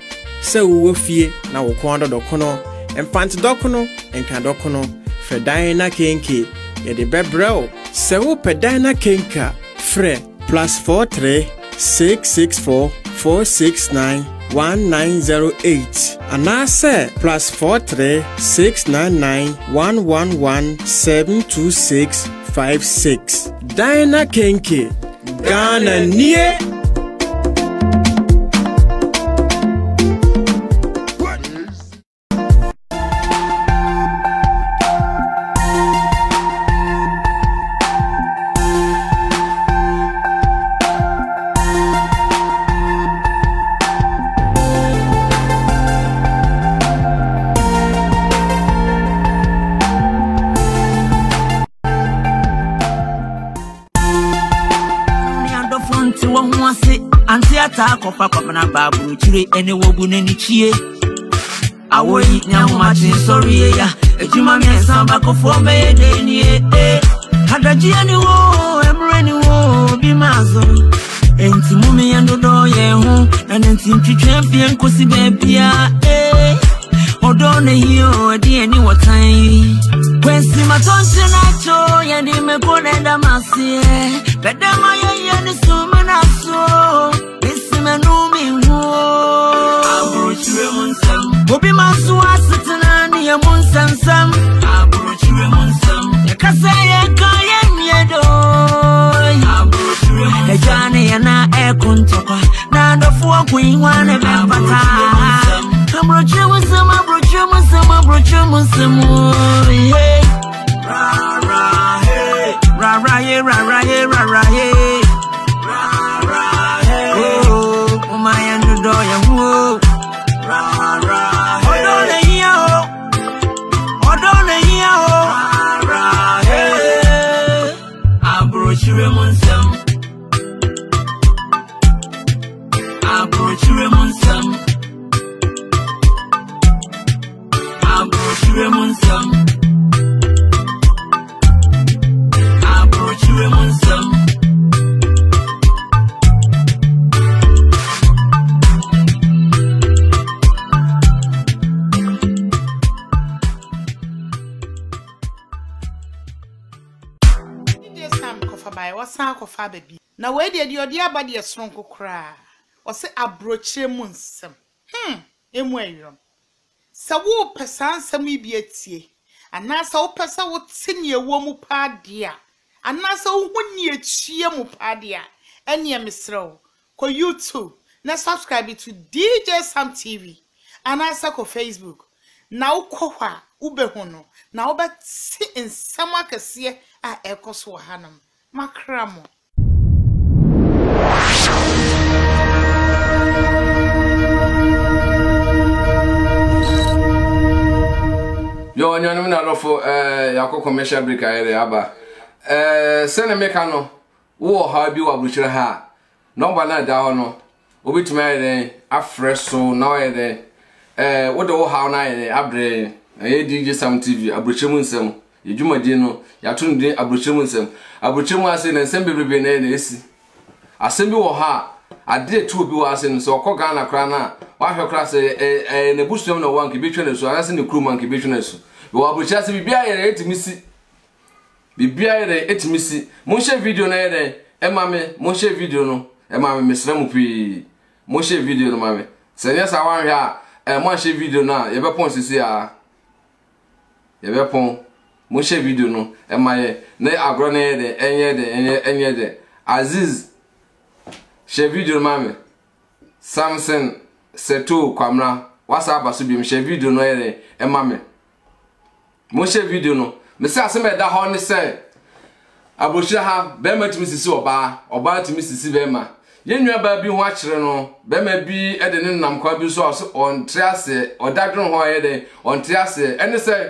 wo fie na wo kon dokno empant dokno enka dokno fe Daina Kenke ye de bebreo se wo pe Daina Kenka fre +43 664 469 1908 Anase +43 699 111 72656 Daina Kenke Ghana nie Antiata kopa kopa na baburu chire ene wobu neni chie Awoyi nyamumachi sorry ya ejuma miensa bako fombe deni Hadaji ani wo emre ni wo bimazo Enti mumi yandodo ye ho na nenti ntwetwe fie nkosi bebia Odone hiyo edi eni watai Kwensi matonche nacho yedi mekonenda masie Bedema ye ni sume naso Nisi menumi huo Aburuchire munsam Bobi masu asitana ni ya munsansam Aburuchire munsam Yakase ye kaya myedo Aburuchire munsam Ejane ya na kuntokwa Na ndofuwa kuingwane bepata Aburuchire munsam Aburuchire munsam Aburuchire munsam Hey Ra ra hey Ra ra hey Ra ra hey Ra ra hey Ra ra hey Oh Umaya ndudo ya huo Ra ra hey Odone hiyo Odone hiyo Ra ra hey Aburuchire munsam Aburuchire munsam Aburuchire munsam Aburuchire munsam DJ Sam kofa bai wasan kofa baby na we de odi aba de sonko kra o se aburuchire munsam emu ayiro Sawo pesan sami bi atie anasa wo pesa wo tinye wo mu padia anasa wo hunni achie mu padia ene misrew ko YouTube na subscribe to DJ Sam TV anasa ko Facebook na wo kohwa ubehu no na wo beti ensam akese a ekoso hanam makramo Yo nyanu na lofo yako commercial break ayere aba sene meka no wo ha bi wa bruchire ha number na da ho no obituma ayere afreso na ayere wo de wo ha na ayere abre DJ Sam TV abruchire mu nsem yedwumadi no yato ndin abruchire mu nsem abruchire mu ase na nsem bebrebe na esi asem bi wo ha ade tu obi wo ase no so okoga na kra na wa hwe kra se na busuam na wanke betwe na so ase ne kruma nke betwe na so wo abruchire se bibia yere etimisi bibia yere etimisi mo share video na yere emame mo share video no emame mesra mu pi mo share video no mame se nya sa wan hwe a mo share video na ye be pon sisi a ye be pon mo share video no emaye na agro na yere enye de Aziz share video mame Samson Seto Kwamra wasa abaso bi share video no yere emame mo share video no me say asem da ho ne say abrochire ha be ma timi sisi oba timi sisi be ma yenwa ba bi ho a kire no be ma bi e de ne nam kwa bi so on triase odadron ho ye de on triase ene say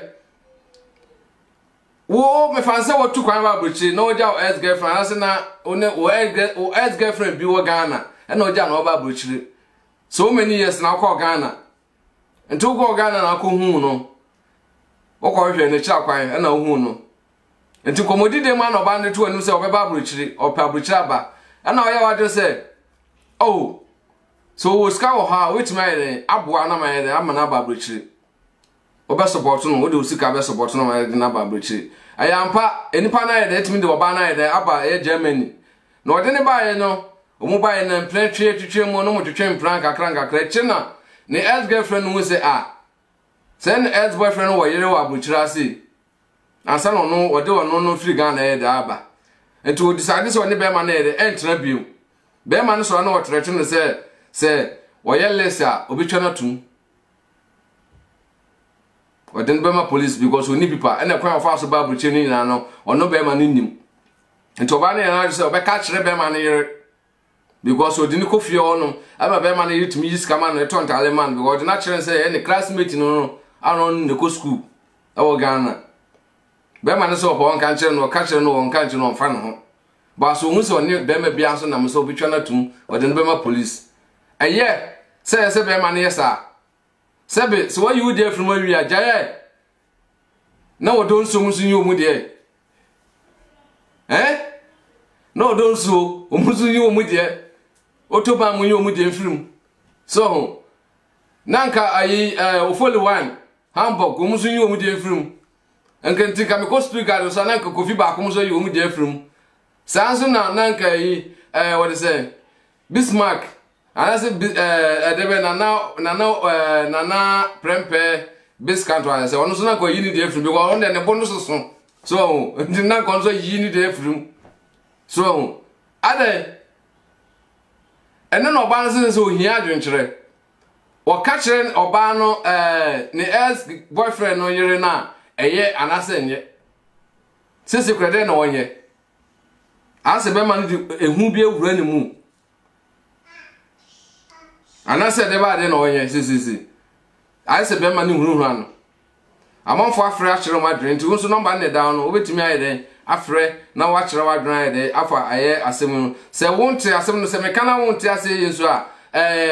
wo me fanse wo tu kwan ba abrochire no oja ex girlfriend asena one o ex girlfriend bi wo Ghana ene oja na oba abrochire so many years na ko Ghana ntu go Ghana na ko hu no okọ hwe ne cha kwan na hu no enti komodi de ma no ba ne to anu se obeba abrochire opa abrochire aba na oya wa de se oh so wo ska wo ha wetima ere aboa na ma ere ama na ba abrochire oba support no wo de usika be support no ma ere na ba abrochire ayampa enipa na ere etimi de oba na ere aba e Germany na ode ne ba ye no omu ba ye na plan twetwe mu no mo twetwe plan kakra china ne ex girlfriend no se Sen ex boyfriend wo yere wa abrochire ase ansa no ode wono no free Ghana e da aba enti o decide so ne be ma na ere entra biu be ma no so na wo trete no se wo ye lesa obitwa na tum ode be ma police because oni pipa ene kwan fa so ba abrochire ni na no ono be ma no nim enti oba na na se obe ka kire be ma no yere because odi ni kofie ono aba be ma no yitumi yiska ma no eton tale man because odi na kire se ene classmate no aron ne ko school awo Ghana be ma ne so po won kan kire no ka kire no won kan kire no fa no ho ba so hu so ne be ma bia so na me so bitwa na tum ode no be ma police eye se be ma ne yesa sebe so you dey from wi ajaye na wodon so musu yi omu de na wodon so omusu yi omu de otoba mu yi omu de mfirim so nanka ayi ofoli one hamburg omusu yi omu de mfirim enkanti ka me ko speaker so nanka kofi ba ko musu yi omu de mfirim sanso na nanka yi what is say Bismarck anase edebe nana prempe Biscuit wa say onu so na ko yi ni de mfirim because on de bonu so ndi na ko so yi ni de mfirim so ade ene no ba nse so ohia adwenkyere o ka kire oba no ne ex boyfriend no yire na eye anase nye sisi krede na onye ase be man di ehu bi ewura ni mu anase de ba de na onye sisi ase be man ni huru ano amanfo afre akire ma dwen ti wo so number ne down no obetimi ayede afre na wa kire wa dwen ayede afa aye asem no se wonte asem no se mekana wonte ase yesu a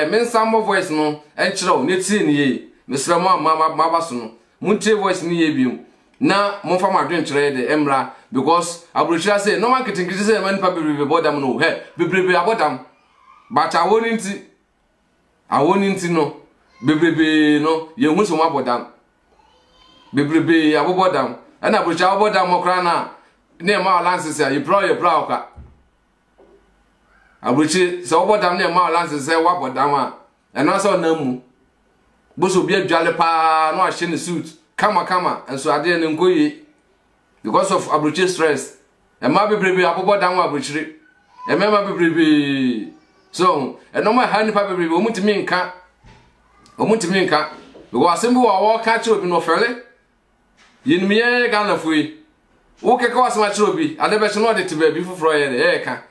men sambo voice no enchire o neti ni ye mesra mo ma baso no muntie voice ni ye biom na mo fa ma dwen kire de emra because abrochira say no marketing kiti say man pa bebrebe bodam no he bebrebe abodam but awoni nti no bebrebe no ye hu so ma bodam bebrebe abodam na abrochira abodam okra na ne ma lances ya you bra oka abrochi se abodam ne ma lances say wa bodam a eno so na mu boso bi adwale pa no ahye ne suit kama enso ade ne nkoyi because of abrochi stress e ma bebrebe abodam abrochire e mema bebrebe so eno ma ha ni pa bebrebe omutimi nka because asembi wa catch obi no fele yinmiye Ghana fui wo keke wasema chiro bi ade be no de tiba bi fufuro ye de ka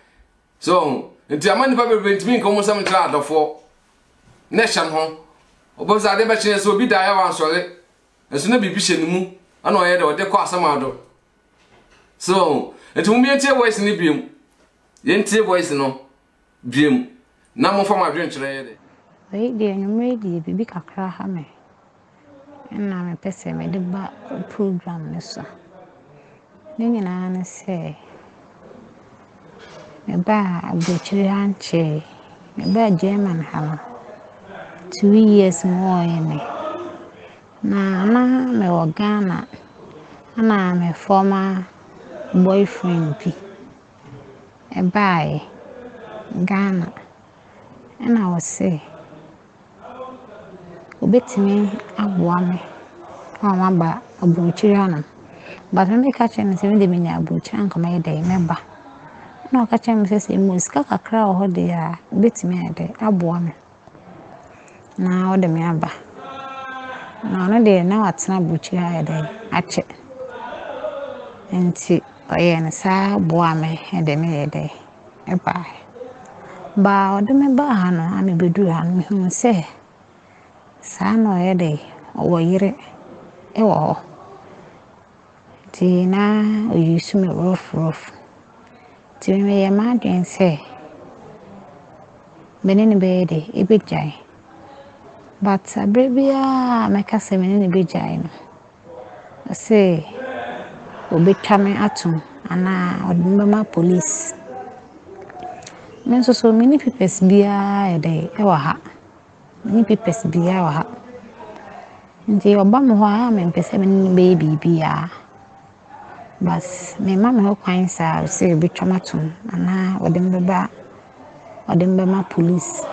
so nti amani pa bebrebe ntimi nka mo sam tra adofo ne hyan ho oboza ade be chine so obi da ya wan sore enso na bibi hye ni mu ana oye de ode kwa asama ado so nti mo mientie voice ni biem yentie voice no biem na mo fa ma dwen kire ye de Wei de nyumre de bibi kakra ha me na me pese me de ba program ne so ne nyina na se me ba abrochire anche me ba German ha 2 years more me na me wo Ghana na me former boyfriend bi e bai Ghana and I was say obetimi aboa me ama ba abrochire ana but me ka chen se me de me nya abrochire anka me dey meba na ka chen me se mo ska kakra o de ya obetimi ade aboa me na o de me aba na no de na watena abrochire ade ache enti oye na sa aboa me de me dey eba ba o de me ba ha no ame beduru ha no hu se sa no ye de o yire e wo ti na o yusu me rough ti me ye ma den se beneni be de e be jai but abrebia me ka se meneni be jai no se o be tame atum ana o de ma police men so many people bia e de e wa ha many people bia wa ha nti oba mo ha me pese me baby bia bas me mama ho kwan sa se be twamatum ana o de mbeba police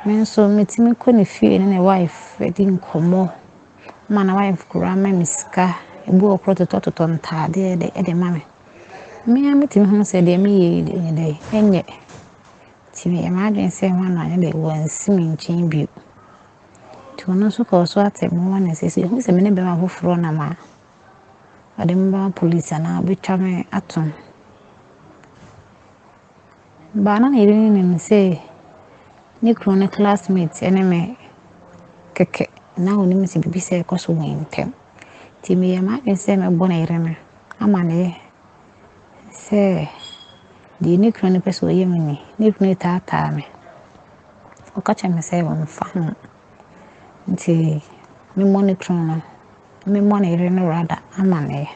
men so metimi ko ne fie ne wife di nkomo mana wife kura ma miska ebu okro toto ntade de mame me ametimi ho se de me ye de enye ti me imagine say one na de wan simi nchin bi to no so ko so atemo wana se se me ne be ma foforo na ma ade mba police na be twame atom ba na ire ni se ni krone classmate ene me keke na oni me se bibi se ko so wentem ti me imagine say me bona ire na amane se di ni krone peso yemini ni krone tata me o ka cha me se won fa nti me monitor no me monitor no rather amane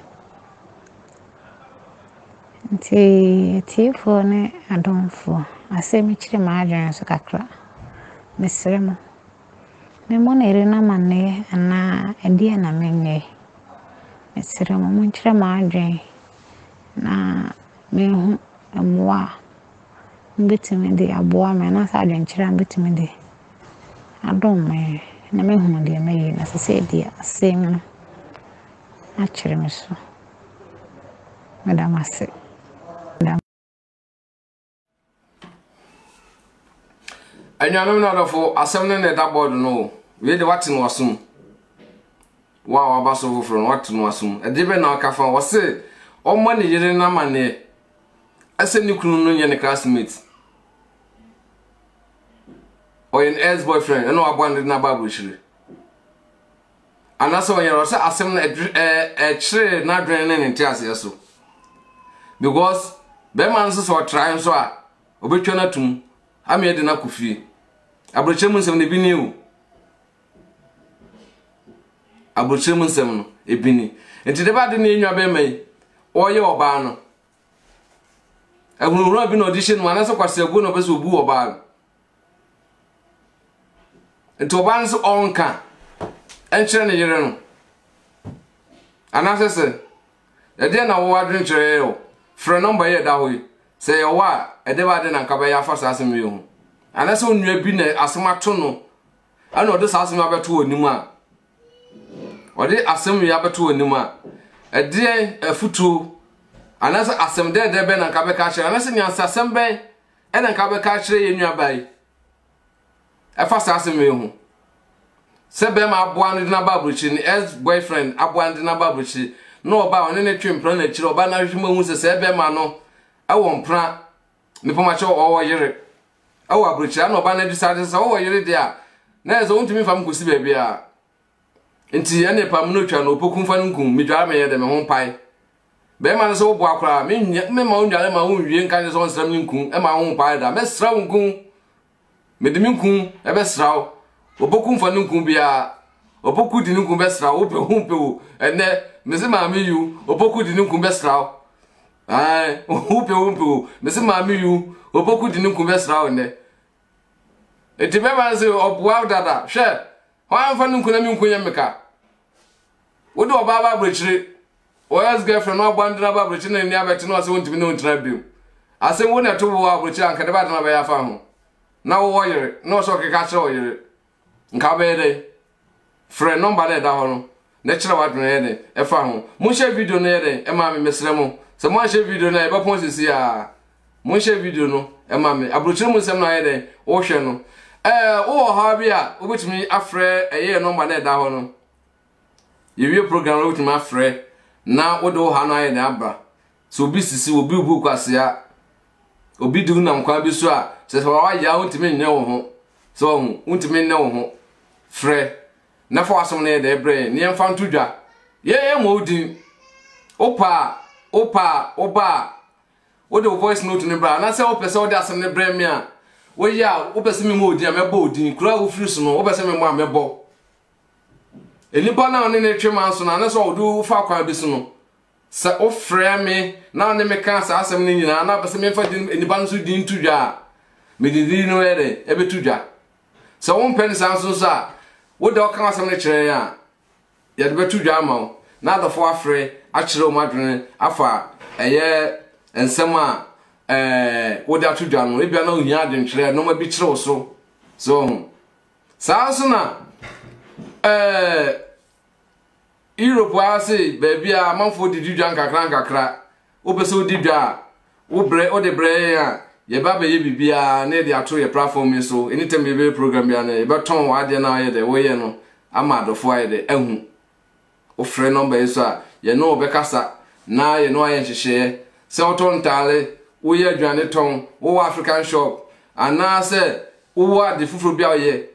nti tifo ne adonfo ase me kire ma adwen so kakra mesere mo me monitor na amane ana ade na menye mesere mo mun kire ma adwen na me hu amwa mbetimi de aboa me na sa adwen kire mbetimi de adom me na me hu de me na se de asem no a kire me so madam ase Anyanum na dofo asem ne da board no we de what no asum wow abaso from what no asum e de be na aka fa wo se o ma ne yire na ma ne ase ni kunu no nye ne classmate o yen ex boyfriend no abande na babu shire anaso yen ro se asem na chire na dwen ne nti ase so because be man so try so a obetwa na tum ame de na kufie abrochemu nsem ne bini o abrochemu nsem no ebini enti de ba de ne enwa be mai oye oba no ehunu bi no audition no anaso kwase agu no be so obu oba enti oba nso onka enkyere ne yere no anaso se de na wo adwen kyere yo frɛ number ye da hoyi se yo wa ede ba de na nka ba ya fa sa asem yo anase onua bi na asem ato no ana ode sa asem abeto onim a ode asem ya abeto onim a ede afutu anase asem de be na nka be ka kire anase nya asem be e na nka be ka kire ye nua bai e fa sa asem yo se be ma aboa no na babruchi ni ex boyfriend aboa no na babruchi no oba one ne twempra na kire oba na hwehwe mahu se be ma no awon pra me pomacho owo yire awo abrochira na oba na decide se owo yire dia na ezo untimi fam kosi ba bia enti ene pam no twa no opokumfa nkum medwara me ye de me ho pai be ma no se obo akora me ma ondware ma onwie nkan se on sram nkum e ma ho pai da me sra nkum me de nkum e be sra opokumfa nkum bia opoku di nkum be sra wo pe ho pe wo ene me se ma me yu opoku di nkum be sra ai upe mesi mami yu opoku di nkum besra one eti be ban se oboa dada hwe ho anfa nkum na mi nkum yemeka wo do oba ba brochire o yes girlfriend no band na ba brochire na ni abeti no se wontimi na ontra biu ase wo na to wo brochire anka de ba na ba ya fa ho na wo yere no so ke ka kire wo yere nka be de friend number na da ho no na kire wa dwen ye e fa ho mo share video na ye de e ma me mesre mo se mo share video na e ba pon sisi a mo share video no e ma me abrochire mo nsem na ye de wo hwe no wo ha bia obetimi afre eye number na da ho no yewie program wo obetimi afre na wo do ha na ye na abra so obi sisi obi bu kwase a obi du na nkwa bi so a se wa ya wontimi nnye wo ho so ho wontimi nnye wo ho fre na fa asom na ye de bre ne mfa ntodwa ye mo odi opa oba wo de voice note ne bra na se wo pese wo de asem ne bre me a wo ya wo pese me mo odi a mebo odi kura wo firi so no wo pese me mo a mebo enipa na one ne twema so na so wo do fa kwa bi so no se o frɛ me na ne me ka sa asem ne nyina na pese me fa di enipa no so di ntudwa me di no ere e betudwa se wo mpɛ ne san so sa wo de o ka asem ne kyerɛ ya ya de betudwa ma na da fo afrɛ a kyerɛ o madwene afa eye ensem a wo de atudwa no e bia na ohia adwen kyerɛ no ma bi kyerɛ so sa so na Europe wa say baby a manfo di dudwa nkakra wo pese wo di dwa wo bre o de bre ya ye ba be ye bibia na de ato ye platform so anytime be program ya na ye ba ton wa de na ye de wo ye no ama adofo ye de ahu o frɛ number so a ye no obekasa na ye no aye hyehyɛ se o ton tale wo ye adwane ton wo African shop ana se wo ade fufuro bia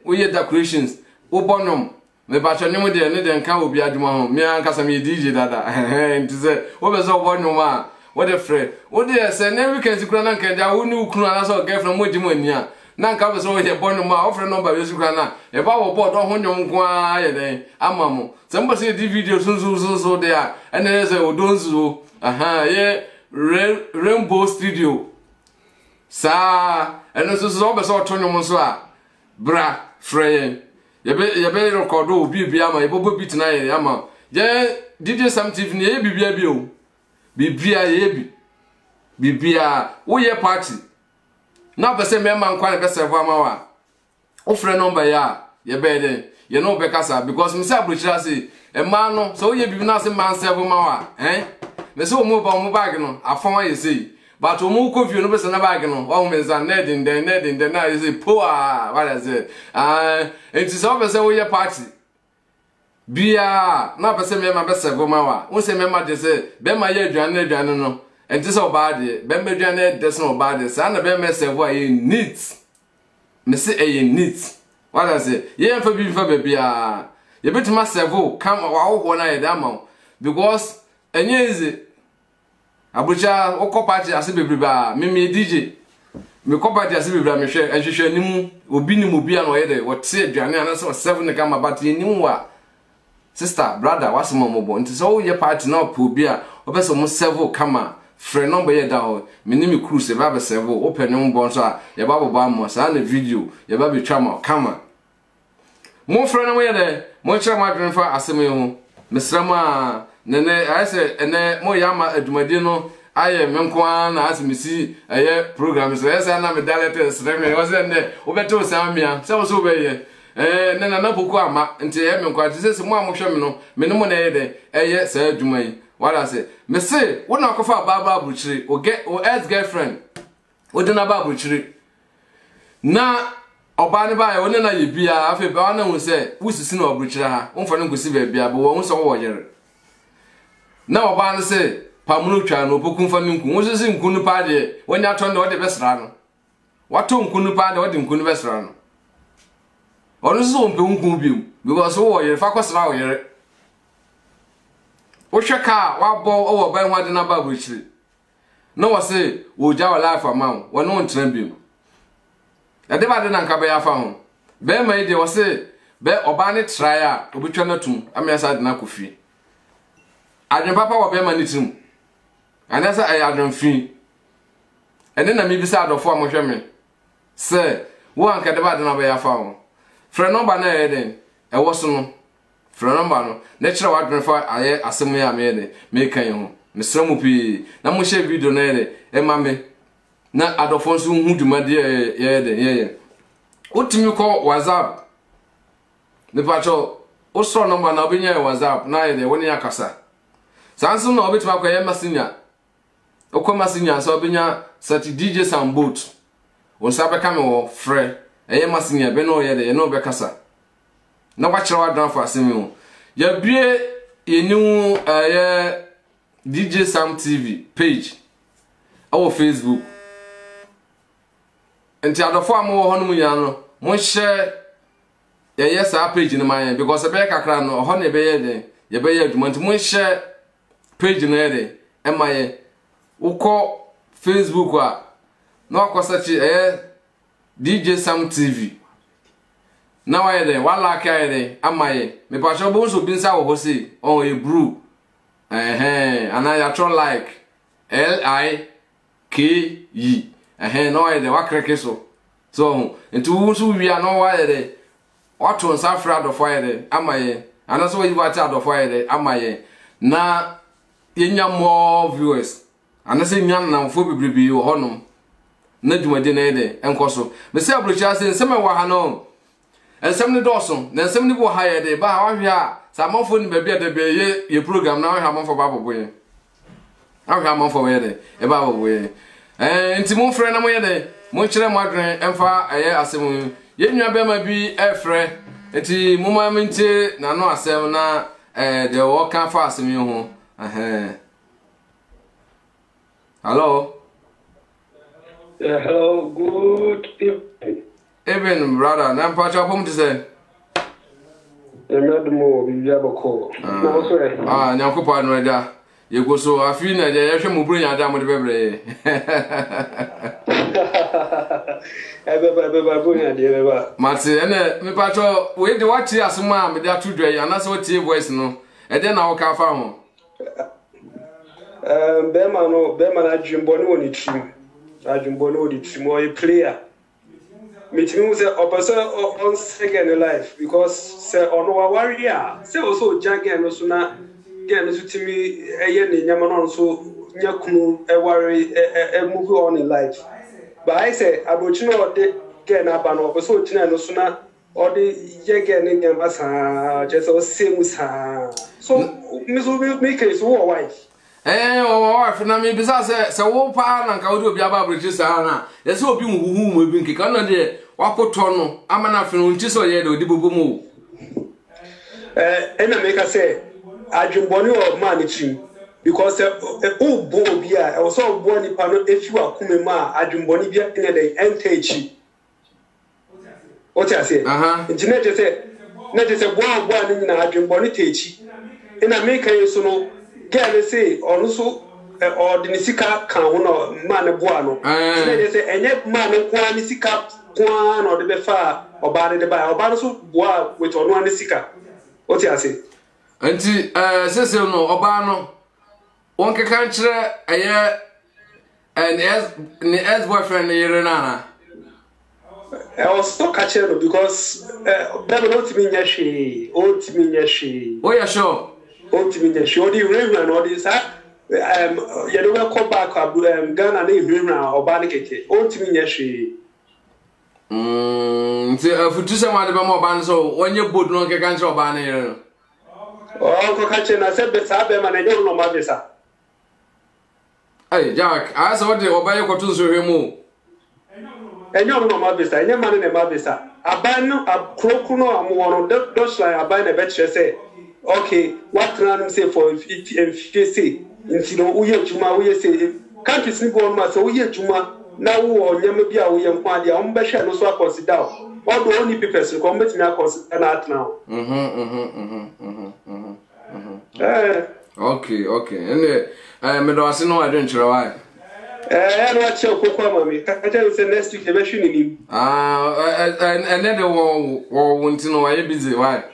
wo ye decorations wo bonom me ba chanyum de ne de nka obi adwuma ho me ankasa me DJ dada enti se wo be so bonom a wo de frɛ wo de se na weekend kura na nka ja wo ni ukunu ana so girlfriend mo jimo ani a na nka be so ye bonu ma ofre number we sukra na e ba wo board ho nyom kwa ye den amamo se mbo se di video so de a ene se odonzu aha ye Rainbow Studio sa ene so be so to nyom so a bra frey ye be record obi ama ye bobo beat na ye ama je DJ Sam TV ni ye bibia bi o bibia ye bibia wo ye party na be se me man kwa be se ama wa o frɛ number ya ye be den ye no be kasa because me say abrochira say e man no so ye bibi na say man serve ma wa me say o mo bag no afon ye say but o mo ko view no be se na bag no o me za nedin den na ye say poa what is it it is over say we ye party bia na be se me ma be serve ma wa o say me ma de say be ma ye aduane no and this about it be me aduane de so about it say na be me serve ye neat me say e neat what I say ye fa bi fa bia ye betima serve come wa wo na ye da ma because enye easy abuja wo party ase bebreba me DJ me party ase bebreba me hwe ehwehwe nimu obi nimu bia no ye de wo te aduane ana so serve ne kama but ye nimu wa sister brother what's momo nti so ye party na po bia obeso mo serve kama frɛ number ye da ho me ni me cruise ba be serve open no bon so a ye ba boba mo sa na video ye ba be twa ma kama mo frɛ no ye de mo kyerɛ ma dwen fa asem ye ho mesrama nene ayese ene mo yama adumade no aye menko na asimisi eye program so yesa na me dalete srem me wo se ne obeto samia se wo so be ye nena na poku ama nti ye menko ati se mo amohwe me no me no mo na ye de eye sa aduma yi what I say me say wo na kofa baba buchiri o get o ex girlfriend o de na baba buchiri na oba ne ba ye wona na ye bia afi ba na hu se wusisi na obuchiri ha wonfa ne ngosi ba bia bo wo so wo yere na oba ne se pamuno twa no poku mfa ne nku wo sisi nku no pa de wonya to ne wo de besra no wato nku no pa de wo de nku no besra no onu so mpe nku biu because wo yere fa kwasra wo yere wo hweka wa bo owo ban ho de na ba buchiri na wo se wo ja wa life amount wo no ntran biu ade ba de na nka be ya fa ho be ma ide wo se be oba ne try a obetwa na tum amesa de na kofi adwen papa wo be ma ne tim anasa ay adwen fi ene na mi bi sa adofo amohwe me se wo anka de ba de na be ya fa ho frɛ number na ye den e wo so no frɛ number no na kyerɛ wa adwen fa aye asem ya me de me kan ho me sra mu pi na mo share video na ye de e ma me na adofo so hu dwumade ye de ye otimi ko WhatsApp ne pacho o so number na obenya WhatsApp na ye de woni akasa sanso na obetima kwa ye masinya okwa masinya so obenya sati DJ Sam boat won sabe ka me wo frɛ eye masinya be no ye de ye no be kasa na kwa kyerɛ wa dan fa asemi ho ya bie yenu ye DJ Sam TV page our Facebook enti adofo amo ho no mu ya no mo share ye sa page ni man because be kakra no ho na be ye de ye be ye adwuma enti mo share page na ye de e ma ye ukọ Facebook a na akosachi DJ Sam TV na wa ye de wala ka ye de amaye me pa so bo so bi nsa wo ho se on e brew ana ya tro like LIKE no ye de wa kreke so ntu so wi ana wa ye de wato nsa fra do fo ye de amaye ana so yi ba ta do fo ye de amaye na yenya more viewers ana se nya na fo bibrebi wo honom na dwumade na ye de enkoso me se abrocha se nsem wa ha no ensem ne doso na ensem ne bo ha ye de ba wa hwe a sa amfo ni ba bia de be ye program na wa hwe amfo ba bobo ye a hwe amfo we de e ba bobo ye enti mo frɛ na mo ye de mo kyerɛ mo adwen emfa asem ye nwa be ma bi frɛ enti mo ma mente na no asem na de wo kan fa asem ho hello hello, good evening. Even brother, na mpacha pom ti say. Emedmo bi bia bako. Nyankopa no da. You go so I feel that you should move bring your damn with the Marty, and me patro, wait the watch here as a man with that 2 day, and that's what your voice no. And then I'll come from. Bema Jimboni on the team. Jimboni the team or a player. Meeting was on second in life because say on our warrior. Say also Jack and Osuna get to me a year in Yamanon so Yakunu a worry a move on in life. But I say Abuchino de get up and over so Tina no sooner or the Yagan in Yamasa just all same so Miss will make it so wife. Wife, na me bisa se wo pa na nka wo obi aba British sana. Ye se obi huhu mu bi nkeka no de wakoto no amana fe no nti so ye de odi bobomu. Ena make say adwumboni of man team because o bo obi a e so bo nipa no efi akome ma adwumboni bia ene de entachi. O ti ase. Nti na je se bo ani na adwumboni techi. Ena make so no girl say also or the sika kan no man boa no they say enye man kwa ni sika kwa no de be fa oba de ba oba so boa with ono ani sika o ti ase anti sese no oba no won ke kan kire eye and boyfriend yere na I was so catching no because that not me nyashi o ti me nyashi oh yeah sure ultimately, she only ran all this. You know, come back, Ghana, and or Banikete. Ultimately, she. For two some of more bands, so when you put no cancer or banner. Oh, Uncle Catchin, I said, Bessabem, and I don't know my visa. Hey, Jack, I saw the Obayo to remove. And you know my visa, and your man in my visa. A ban, a crocuno, and one of those like a ban a betcha say. Okay, what can I say for if you say, we Juma, we say, countries sleep on my so we Juma, now or Yamabia, we am quite the Umbasha, no so consider. All the only people who come with me are considered now. Okay, and I don't know, I don't know. I watch your cocoa, mommy. I tell you, next week, the machine in him. And then the war want to know why you're busy. Why?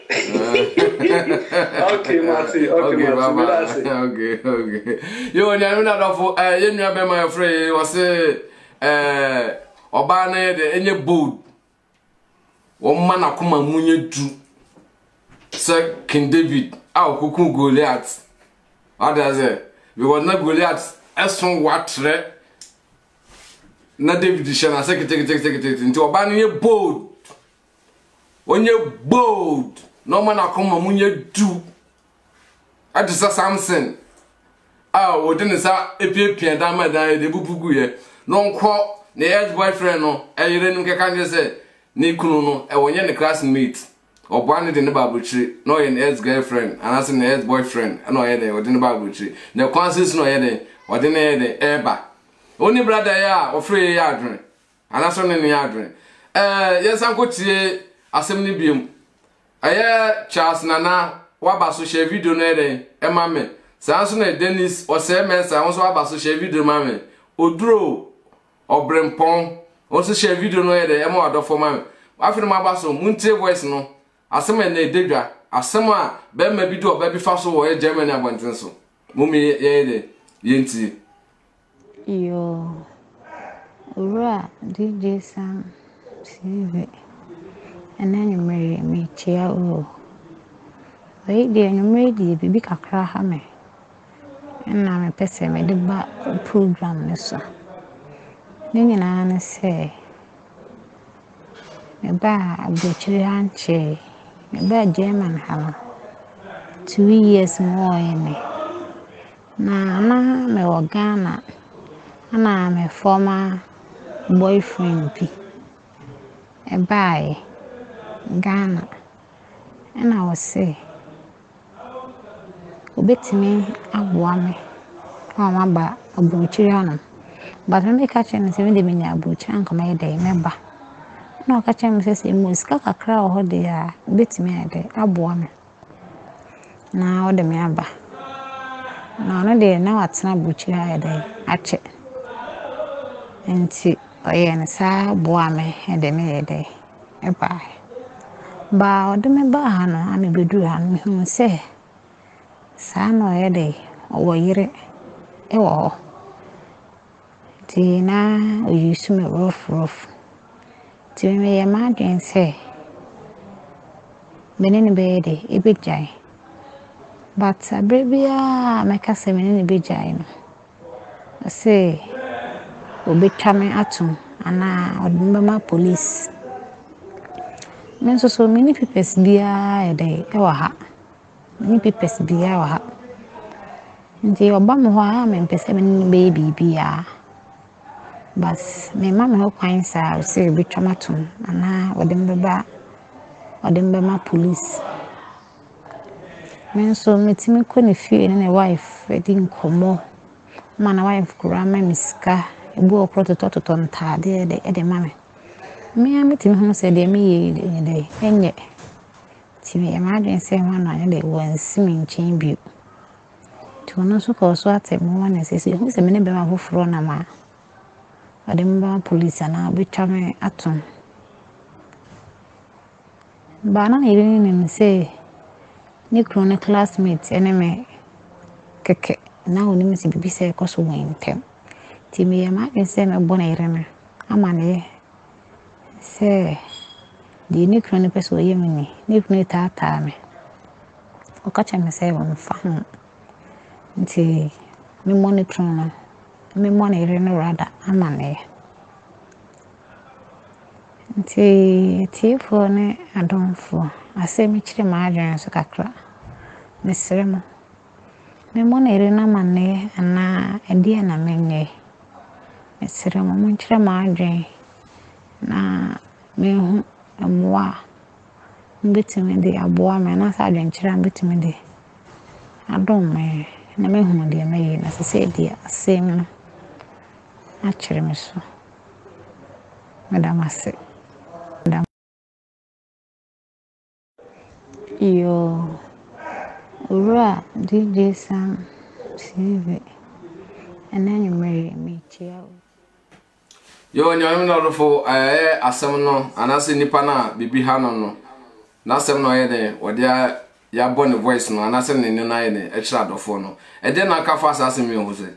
Okay, Marty. Okay, Marty. Okay. You and you're not for you never my afraid was Obana the any boat. One man a come and munye do. Sir King David, our cuckoo Goliath. How does it? Because not Goliath as from what na David Shana take into a banner bold. When you're bold, no man a come when you do. I just saw Samson. Oh, didn't say a peep and damn the bubuguye. No quote, the ex-boyfriend, no, and you didn't can say, Nikuno, and when you're the classmate, or banded in the Bible tree, no, an ex-girlfriend, and as an ex-boyfriend, and no, any, or in the Bible tree. No conscious, no, any, or didn't any, ever. Only brother ya or free yardren, and that's only yardren. Yes, I'm good to assembly beam. I Charles Nana, Waba social video nede, a mammy. Samson Dennis or Sam, sounds Waba social video mammy. Odro or Brempon, also share video nede, a more for mammy. After my basso, Munte voice no. As some ne digger, as someone, Ben may be to a baby fossil or a German I want so. Mummy, yenti. Yo, Ura, DJ Sam TV, and then you marry me, Chia. Wait, dear, you married the big Accra Hammer, and I'm a person with the back program. Then I say, a bad butchery handshake, a bad German hammer. 2 years more in me. Now, I'm a Ghana. And I'm a former boyfriend. A by Ghana. And I was say, Obey me, I want me. Oh, my ba, a butcher. But when they catch him, they mean a butcher and come a day, remember. No, catch him, says, you must cock a crowd, what they are. Bit me a day, I want me. Now, the member. na no de na watena buchi ha de ache nti oye ne sa boa me de me de e ba ode me ba ha no ame bedu ha no hu se sa no ye de owo yire e wo ti na oyisu me rough ti me ye ma dwen se menene be de e be jai but abrebia meka se menene be jai no se obetwa me atom ana odumba police men so many papers bia e de e wa ha many papers bia wa ha nti oba me ho a me pese menene be bibia bas me mama ho kwan sa se obetwa me atom ana odumba police men so metimi ko ne fie ne wife e din komo mana wife kura ma miska ebu oprototo ntade de mame me ametimi ho se de me ye de enye ti me ma dwen se ho na de wansi mi nchin bio to no so ko so atemu wana se ho se me ne be ma foforo na ma odumba police na betwa me atom ba na ire ni se ni krone classmate eneme keke na oni mi se bibi se koso wentem ti me ya ma se me bona ire na amane se di ni krone peso ye mini ni krone tata me o ka cha me se won fa nti me moni krone me moni ire no rada amane nti tifo ne adonfo ase mi chire ma adwen so kakra mesremo me mona ire na mane ana edi na menye mesremo mo chire ma adwen na me hu amwa mbetime de aboa me na sa adwen chire mbetime de adom me na me hu de me na se de ase me a chire me so madam ase yo ura DJ Sam TV enanyo me chia yo nyame na rofo asem no anase nipa na bibi ha no na asem no ye de wode ya bone voice no anase ne na ye ne e kira dofo no e de na kafa asase mi ho se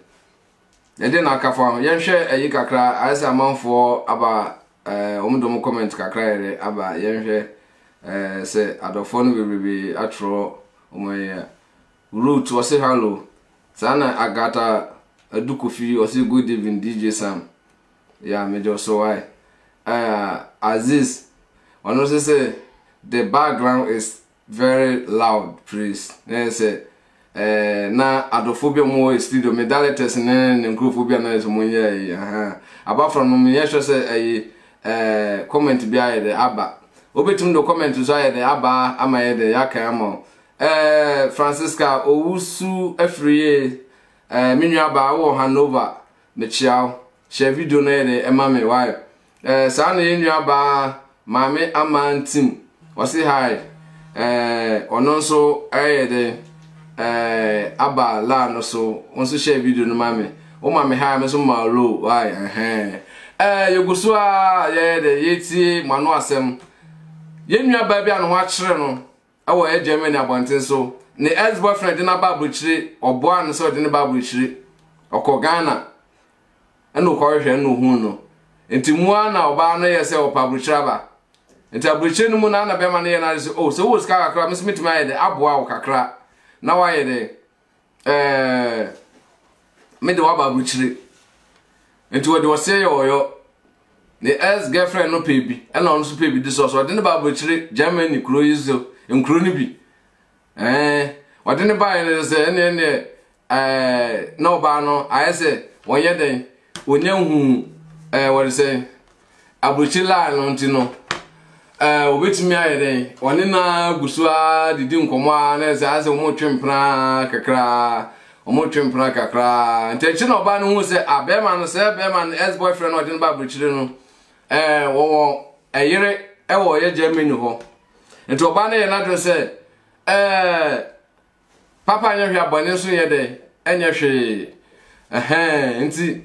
e de na kafa ye hwe ayi kakra ase amanfo aba omudom comment kakra ye aba ye hwe say adofo no be atro omoya root was say hello sana agata adukofi was say good evening DJ Sam yeah me just so why Aziz one say the background is very loud please say na adophobia mo studio medalities na nkrophobia na so mo yeah apart from me yes say comment bia the aba obetum do comment so aye de aba amaye de yaka amo Francisca Owusu Afriye minwa aba wo Hanover me chiao share video na de emame why sa na yenwa aba mame amantim wasi hi ono so aye de aba la no so onso share video no mame o mame hi me so ma low why yogusu a ye de yeti manu asem yenua ba bia no wa kire no awo e Germany abonten so ne ex boyfriend na ba bruchire obo an so de ne ba bruchire okọ Ghana eno ko hwe no hu no enti mu ana oba no ye se opa bruchire ba enti abruchire no mu na na be ma ne ye na so oh so wo ska kakra me smith ma ye de aboa wo kakra na wa ye de me de wa ba bruchire enti wo de wo se yo the ex girlfriend no pay bi and on so pay bi this so de ne ba bruchire Germany kro yizo nkro ni bi what didn't buy any no bano I say one year then when you what is say abuchila no ntino obetimi aye den one na gusua didi nkomo na say ase omo twempra kakra ntechi no ba no hu say abema no say abema ex boyfriend no didn't ba abuchile no wo ayere wo ye Germany ho nti oba na ye na do say papa anya hwe abone so ye de enye hwe nti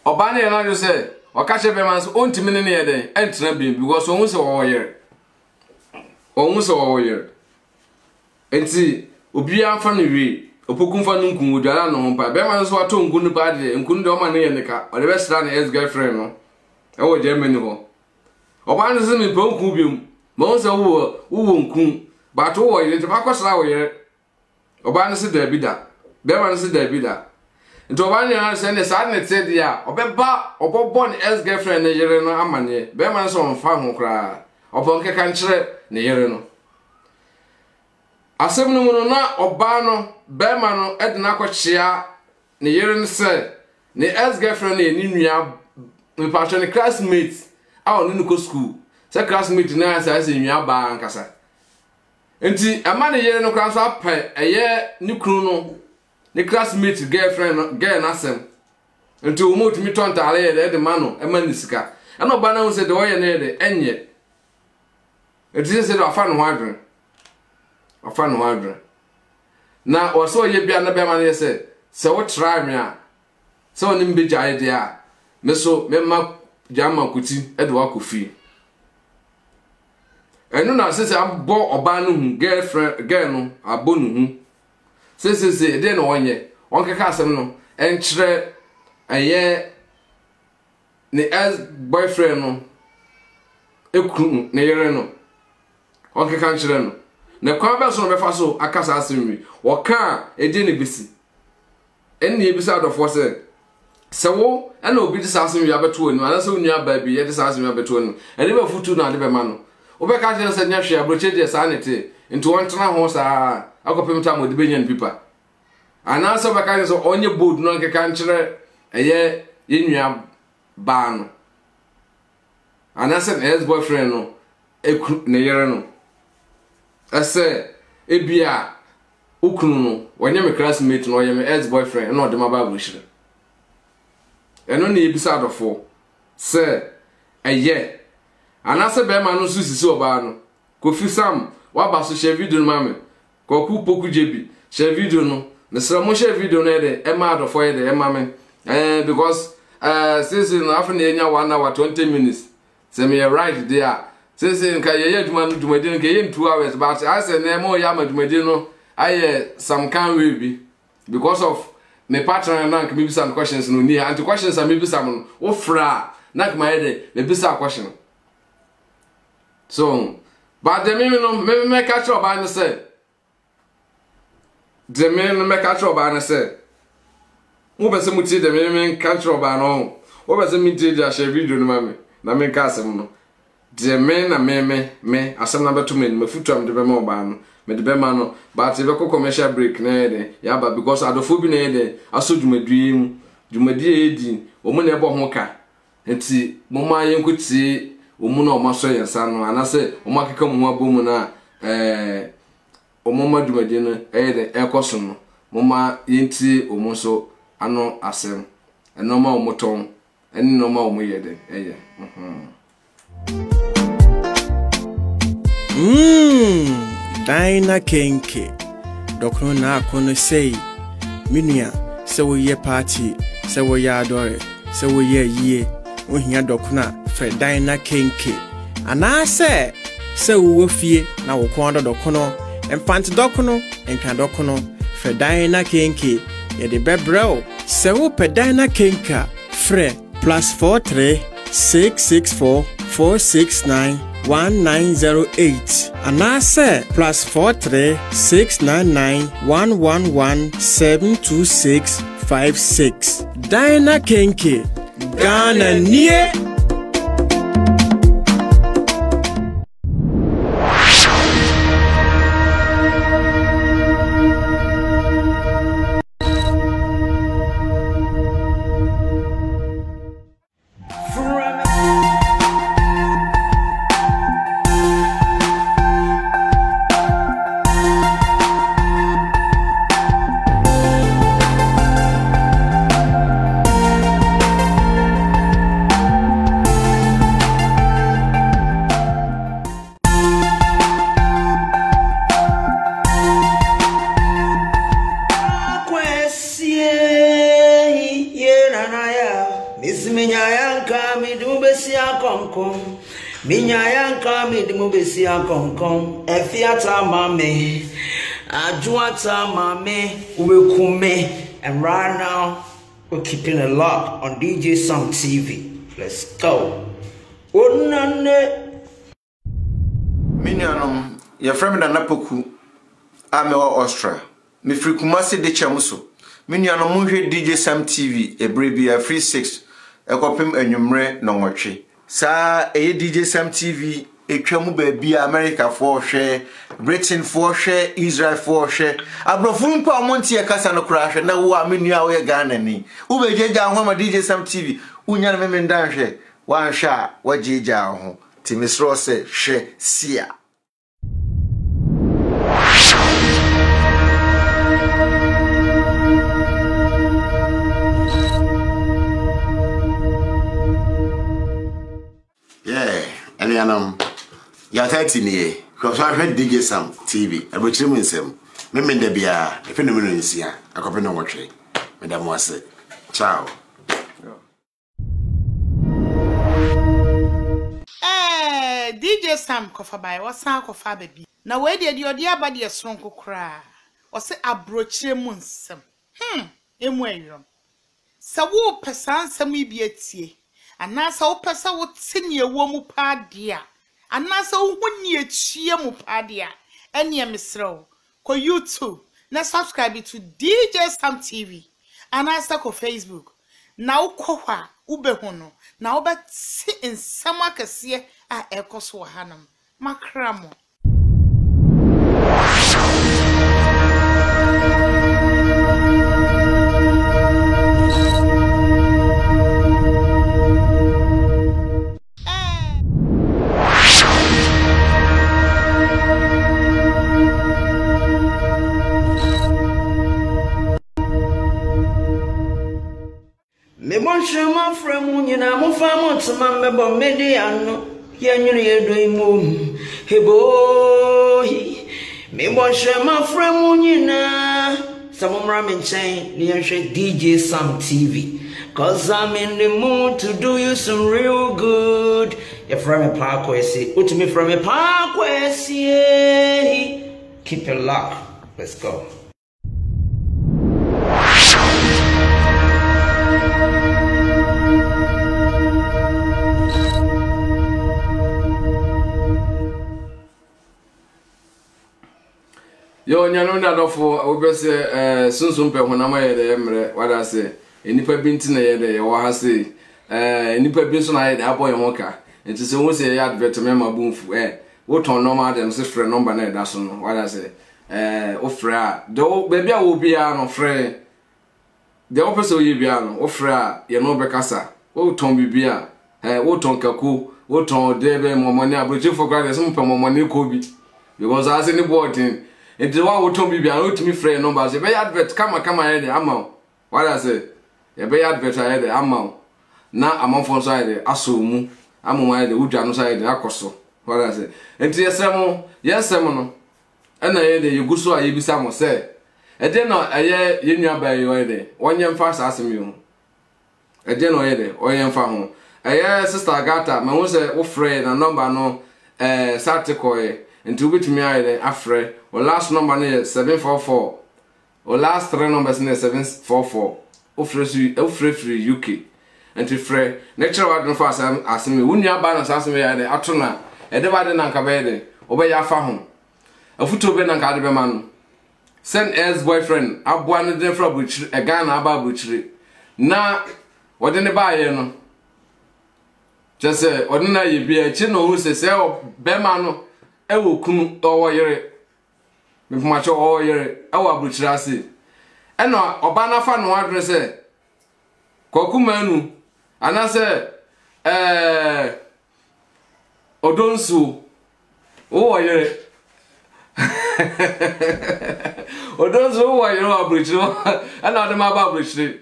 oba ne na jo say okache be man so ontimi ne ye den entra bi because ohun se wo yer nti obi amfa no wi opokun fa no nkun odwara no mpa be man so ato nkun no ba de nkun de o ma ne ye nika o de be sra na ex girlfriend no e wo Germany ho oba no se me pa nkun bi mo se wo nkun ba to wo yer nti ba ko sra wo yer oba no se da bi da be man se da bi da nti oba ne na se ne sa ne te dia obeba obobon ex girlfriend ne yere no amane be man so mfa ho kra obon ke kan kire ne yere no asem no mu na oba no be man no edina kwachia ne yere no se ne ex girlfriend ne ni nua me patcho ne classmate a on no ko school se classmate na sa se nua ba ankasa nti ama ne yere no kra so apai eye ni kru no ne classmate girlfriend no girl na sem nti o mo tumi tonta ale de mano e man sika e no ba na wo se de oye na de enye nti se de afa no adwen na o so ye bia na be man ye se wo try me a se oni mbe jae de a me so me ma jama kuti e de wa kofi enu na se abo oba no hu girlfriend girl no abo no hu se de no onye onkeka asem no enkyere aye ne as boyfriend no ekunu ne yere no onkeka nkyere no ne kwa be so no be fa so akasa asem wi woka ede ne bisi enne e bisa adofo se wo ena obi de asem wi abeto anu ana se onua ba bi ye de asem wi abeto anu ene be futu na de be ma no obeka je se nya hwe abroche de sa nete nti won tena ho sa akopem ta mo de benyan pipa ana so baka so onye bold no nke kan kire eye yenua ba no ana se ex boyfriend no ne yere no ase ebia okunu no wonye me classmate no ye me ex boyfriend no de ma ba bushire eno ne ebisa adofo se eye ana se be ma no so sisi oba no Kofi Sam wa ba so share video no mame koku poku jebi share video no na sra mo share video no ede e ma adofo ede e mame because since no afa na enya 1 hour 20 minutes se me right there since nka ye aduma no dumadi no ke ye 2 hours but I say na mo ya ma dumadi no aye some can we be because of me partner na nka me bisa questions no ni anti questions am me bisa no wo fra na nka ma ede me bisa question so but the me no me catch up and say the me no me catch up and say wo be se muti the me catch up and no wo be se mi ti ja share video no mame na me ka asem no the me na me asem na beto me futu am de be ma oba no me de be ma no but e be ko commercial break na ede ya ba because adofo bi na ede aso dwumadi edi o mu na ebo ho ka enti mo ma yenkuti omu na omaso yensa no anase omakeka mu abomu na omoma dwumadi no de ekoso no moma yenti omu so ano asem enoma omoton enoma omuyede eye Daina Kenke Dokno na kono sei minua se wo ye party se wo ye adore se wo ye yie wo hia dokna Daina Kenke anase se wo fie na wo kon dokono emfant dokono enka dokono Daina Kenke ye de bebrel se wo Daina Kenka fre +43 664 469 1908 anase +43 699 111 72656 Daina Kenke Ghana nie konko. Minya yanka mi di mo besi konko. Efiata mame. Ajuata mame. Uwekume. And right now, we're keeping a lock on DJ Sam TV. Let's go. Minyanum, your friend Nanapoku, I'm Austria. Me free Kumasi de Chamuso. Minyanum Munhe DJ Sam TV, a brave free 6, a copim and numre no watchy. Sa a DJ Sam TV, a Chamu baby America for share, Britain for share, Israel for share. A brofun pa monty a casano crash, and now I mean ya way ganani. Ube Jaja Homa DJ Sam TV, Unyan Memen Danshe, one shot, what Jaja. Timis Rose, she, sia. Yeah, and you're 13 years. Because I heard DJ Sam TV. I will trim in some. Maybe there be a phenomenon in Sia. I copy no watch. Madame was it. Ciao. DJ Sam kofa bai wasan kofa baby na we de odi abade esronko kra o se abrochire mu nsem emu ayom sa wo pesa nsem ibi atie anasa wo pesa wo tine wo mu padia anasa wo huni achie mu padia ene mesrew ko YouTube na subscribe to DJ Sam TV anasa ko Facebook na ukwa ubehono na obeti nsem akase a ekoso hanam makramo me bonshama from nyina mo famot mamebo mediano Yanyu yedoimum hebohi me bonshama from nyina samumra menchen lianshe DJ Sam TV cause I'm in the mood to do you some real good. You're from a park kwesi utimi from a park kwesi keep it locked. Let's go. Yo nyano na dofo obese sunsun pe honama ye de emre wada se enipa binti na ye de wo ha se enipa bi so na ye de aboy hoka enti se wo se ya advert me ma bunfu wo ton normal dem se frɛ number na da so no wada se o frɛ a do baby a wo bia no frɛ de o pese o ye bia no o frɛ a ye no be kasa wo ton bibia wo ton kako wo ton debe momoni abrochi for grade se mo pe momoni ko bi because as any boarding it is what we told me be an ultimate friend number. Say, be advert, come here, amount. What I say? A be advert, I had the amount. Now, among for side, assume, I'm why the Ujan side, the Acoso. What I say? And yes, Samuel. And I had you go so I be some say. A dinner, a year, you know by your head. 1 year fast asking you. A dinner, head, or young farm. A year, sister Gata, my own say, oh, friend, and number no, Sarticoy. And to which me I afraid, or last number near 744, or last 3 numbers near 744, free UK. And to free, nature I fast asking me, when your balance asking me at the Atuna, a divided and cabede, obey your farm. A foot to Ben and Cadibeman. Send as boyfriend, up one of them from which a gun about butchery. Now, what in the buy, you know? Just say, ordinary be a chino who says, oh, Bemano. Ewo kunu owo yere me fumacho owo yere ewo abuchirase eno oba na fa no adre se kokumanu anase odonsu owo yere odonsu owo yere abuchiro ana de ma ba abuchire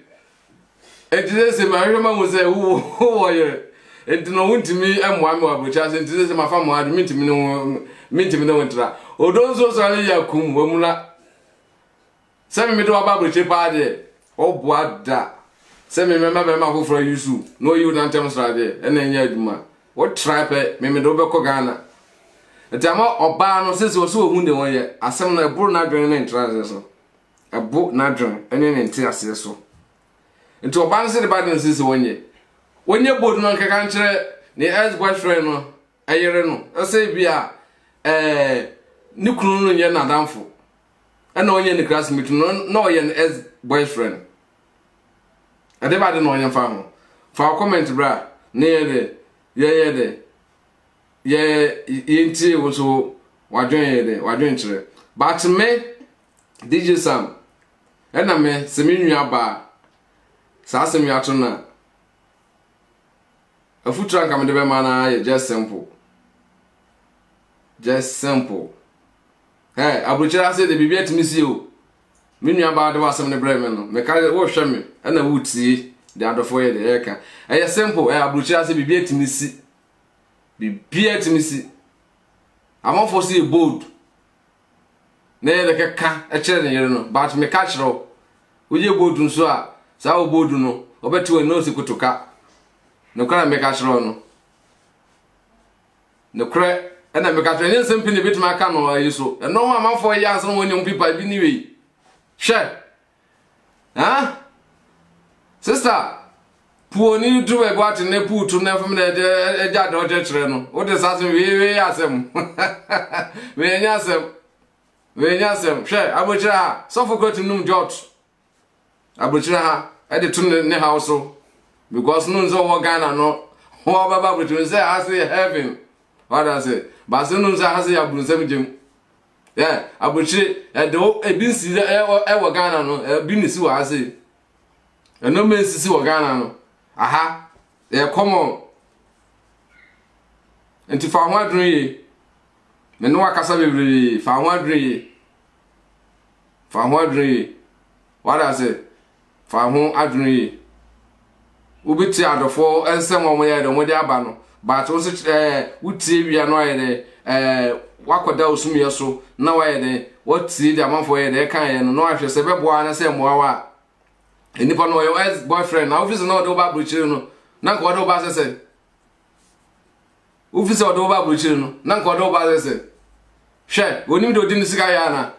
ejise se ma hwe ma mu se owo yere enti no wuntimi emwa me abuchase enti se ma fa mo adu mintimi no wontra odonso so ale yakum wamula semi me do ababuche paade oboada semi me ma foforo yusu no you dan tem strade ena nya aduma what tripe me do be ko Ghana etama oba no sese wo so hu de won ye asem na eburu na dwen na entrance so ebo na dwen ene ne nti ase so nti oba no se de ba de sese won ye bodu no nkeka nkere ne ex boyfriend no ayere no ase bia ni kunu no ye na danfo ena onye ni classmate no na oye ne ex boyfriend ade ba de no onye fa ho fa comment bra ne ye de ye inti wo so wadwen kire but me DJ Sam ena me seminu aba sa semi ato na afutra nka me de be mana ye just simple hey abrochira say de bibia timi si o minu aba de wasem ne bre me no me ka wo hwe me ena wuti de adofo ye de eka eye simple abrochira say bibia timi si bibia timi si amon see bold na ye de ka e kire ne yere no but me ka kire wo ye bold nso a sa wo bold no obeti we no si kutuka no kra me ka kire no no kra ena me ka kire ne sempi ne bitima ka no ayi so e no ma manfo ye anso woni mpipa bi ni we hwe sister puoni du e gwati ne putu ne fam ne eja do je kire no wo de sase we asem we nyasem hwe abochira suffocat num jot abochira ha e de tun ne house because no nzo wo Ghana no wo baba abochira say I say heaven what I say but so no say I say abunsem jem yeah abochira e do e bin si e wo Ghana no e bin si wa say e no men si wo Ghana no aha e common enti fa ho adun yi me no akasa bebre fa ho adun yi what I say fa ho adun yi ubiti adofo ensem omo ye de mo de aba no but wo se wutie bia no ye de wakoda osumye so na wa ye de wotie de amanfo ye de kan ye no ahwe se bebo ana se mo wa enipa no your ex boyfriend na office no do ba brochire no na ko do ba se office do ba brochire no na ko do ba se hwe onim de odin sika ya na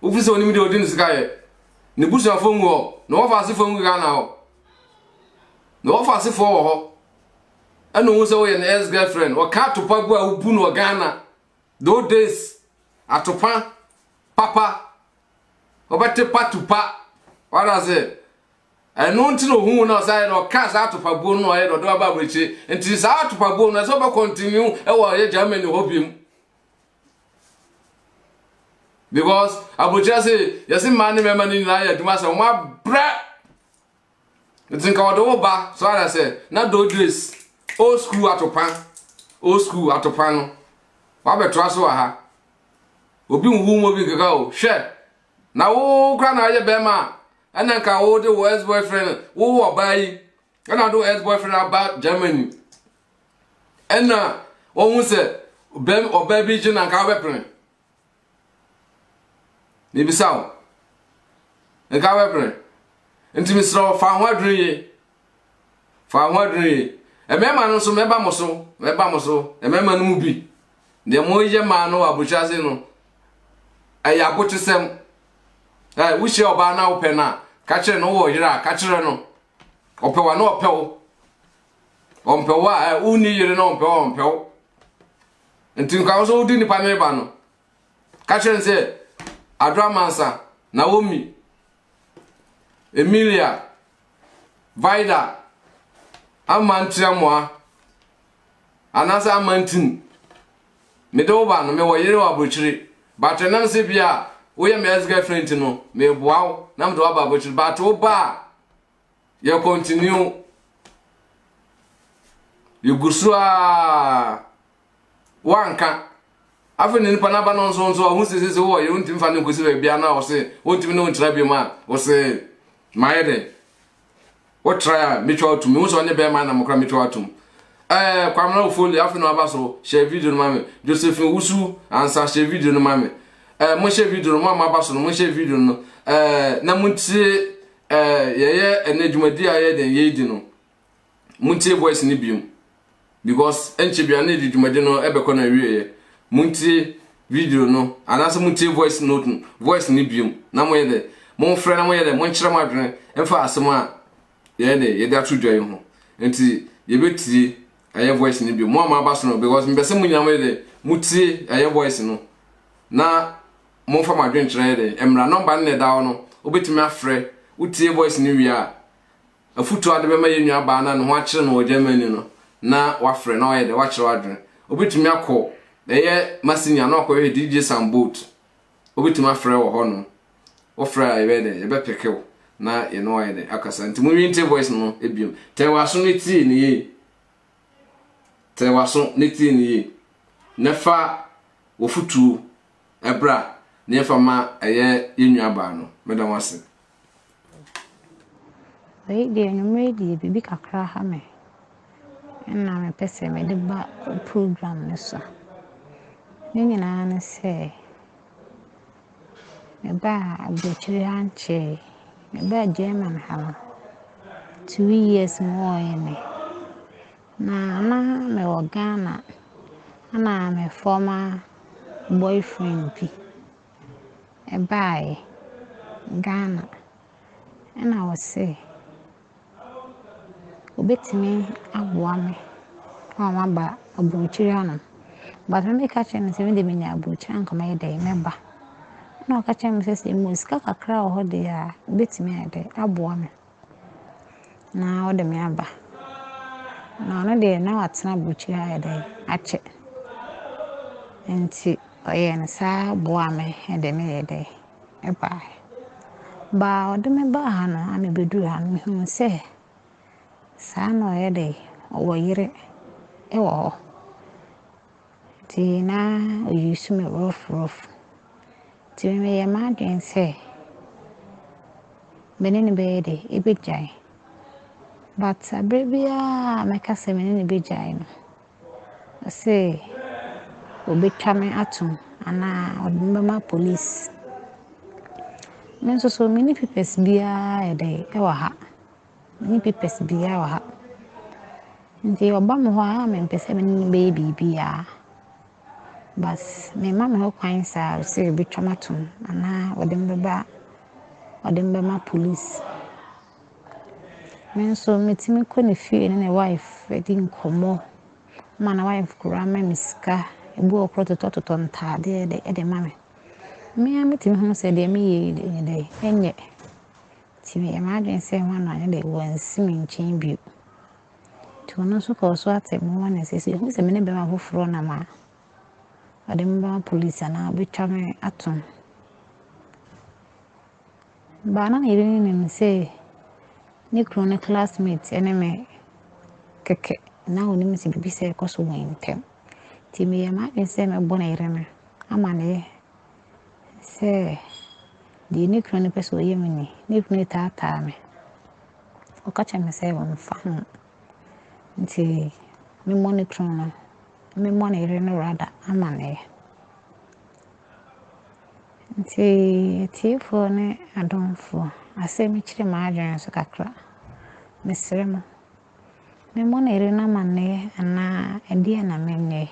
office onim de odin sika ye ne busu afo nwo no wo fa se fo nwo ga na ho no wo fa se fo wo ho eno wo se wo ye na ex girlfriend wo ka to pa bu a ubu no Ghana those days atopa papa obete patupa what I say eno nti no hu na say no ka sa atopa bu no ye do ba brechi nti sa atopa bu no so ba continue e wo ye Germany hobim because abuja say yesi man me mani na ya duma say ma bra nti ka wo ba so I say na do dress old school atopa no wa be twa so ha obi nhu mo bi kaka o hwe na wo kra na ye be ma ana nka wo de wo ex boyfriend wo bayi ana do ex boyfriend about Germany ana wo hu se bem obabi ji na nka we pre ni bisaw nka we pre nti mi sro fa ho adun ye emema no so meba mo so emema no mu bi de mo ye ma no abucha se no aya botisem wo she oba na ope na ka kire no wo yira ka kire no ope wa no ope wo ompe wa uni yire no ompe wo nti ka so udi ni pa me ba no ka kire se Adramansa Naomi Emilia Vida Amantiamwa Anasa Amantin me do ba no me wo yire wa bochiri but nan se bia wo ye me ex girlfriend no me boaw na me do ba bochiri but wo ba ye continue you gusua wanka afeni nipa na ba no nso hu sese wo ye untim fa ne nkosi ba bia na wo se untim ne ontira bi ma wo se maede wo try me twa to me wo so ne be ma na mokra me twa to kwamna ofoli afeni aba so share video no mame Josephine Wusu ansa share video no mame mo share video no mama aba so no mo share video no na muntie ye enadwumadi aye den ye di no muntie voice ni biom because enche bia na didwumade no ebekọ na wie munti video no anase munti voice note voice ni biom na mo yede mo frɛ na mo yede mo nkyerɛ mo adwene emfa asem a ye de atudwa ho enti ye betie aye voice ni biom mo ma ba so no because mbese munya mo yede mutie aye voice no na mo fa ma adwene kyerɛ yede emra number ne da no obetimi afrɛ utie voice ni wi a afutu ade be ma ye nua ba na no ho akyerɛ no Germany no na wafrɛ na yede wa kyerɛ adwene obetimi akɔ eye masinya no akɔ DJ Sam boat obetimi afrɛ wo ho no ofra yede ye be pekew na ye no yede akasa nti mu wi nte voice no ebiom te waso ne tie ne ye te waso ne tie ne ye na fa wo futu ebra ne fa ma eye yenua ba no medam wase Wei de nyumre de bibi kakra ha me na me pese me de ba program ne so ne nyina na se me ba abochiri anche me ba German ha 2 years more ene na me wo Ghana na me former boyfriend bi e bai Ghana and I was say obetimi aboa me ma ba abochiri anam but me ka chen se me de menya abochiri anka ma yede meba na ka chen me se mo ska kakra ho de a obetimi ade aboa me na o de me aba na no de na watena abochiri ade ache enti oye na sa aboa me de me yede eba ba o de me ba ha no ame beduru ha no hu se sa no yede o yire e wo ti na o yusu me rough ti me ye ma den se benene be de e be jai but abrebia me ka se menene be jai no se o be twame atum ana o de ma police men so many people bia e de e wa ha many people bia wa ha nti oba mo ha me pese me baby bia bas me mama ho kwan sa se be twamatum ana o de mbeba police men so metimi ko ne fie ne wife e di nkomo mana wife kura ma miska ebu okro toto ntade de mame me ametimi ho se de me ye de enye ti me imagine say one na de wan simi nchin bi to no so ko so atemo wana se hu se me ne be ma foforo na ma ade mba police na be twame atom ba na ire ni se ni krone classmate ene me keke na oni mi se bibi se ko so wen tem ti me imagine say me bona ire na amane se di ni krone peso yemini ni krone tata me o ka cha me se won fa nti me money krone me money ire no rada amane nti tifo ne adonfo ase me kire ma adwen so kakra me sremo me money ire na mane ana edi na me ne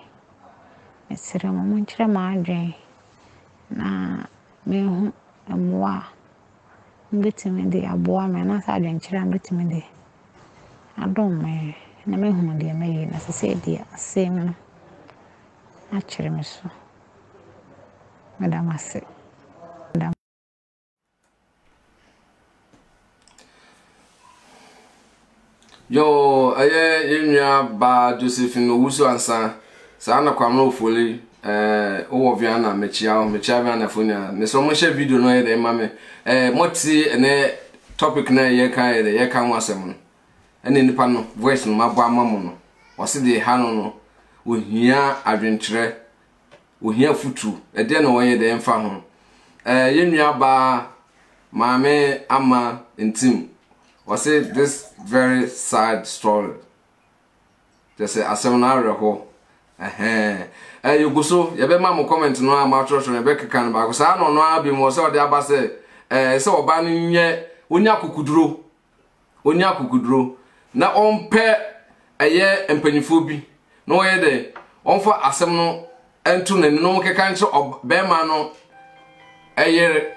me sremo mo kire ma adwen na me hu amwa mbetimi de aboa me na sa adwen kire mbetimi de adon me na me hu de me yi na se de asem no a kire me so madam ase yo aye yenua ba Josephine Owusu ansa sa na kwamro ofoli owo viana mechia viana fonia me so mo share video no ye de mame moti ene topic na ye kan ye kan wasem no ene nipa no voice no mabo amamu no wose de ha no ohia adwenkyere ohia futu ede na wo ye de mfa ho yenua ba mame ama intim wase this very sad story just say asemna reho yuguso ye be ma mo comment no ama trotro ye be keka no ba ko sa no abi mo se ode aba se se oba no nye onya kukuduro na ompe eye empanyifo bi no ye de on fa asem no entu na no ke kan cho be ma no eye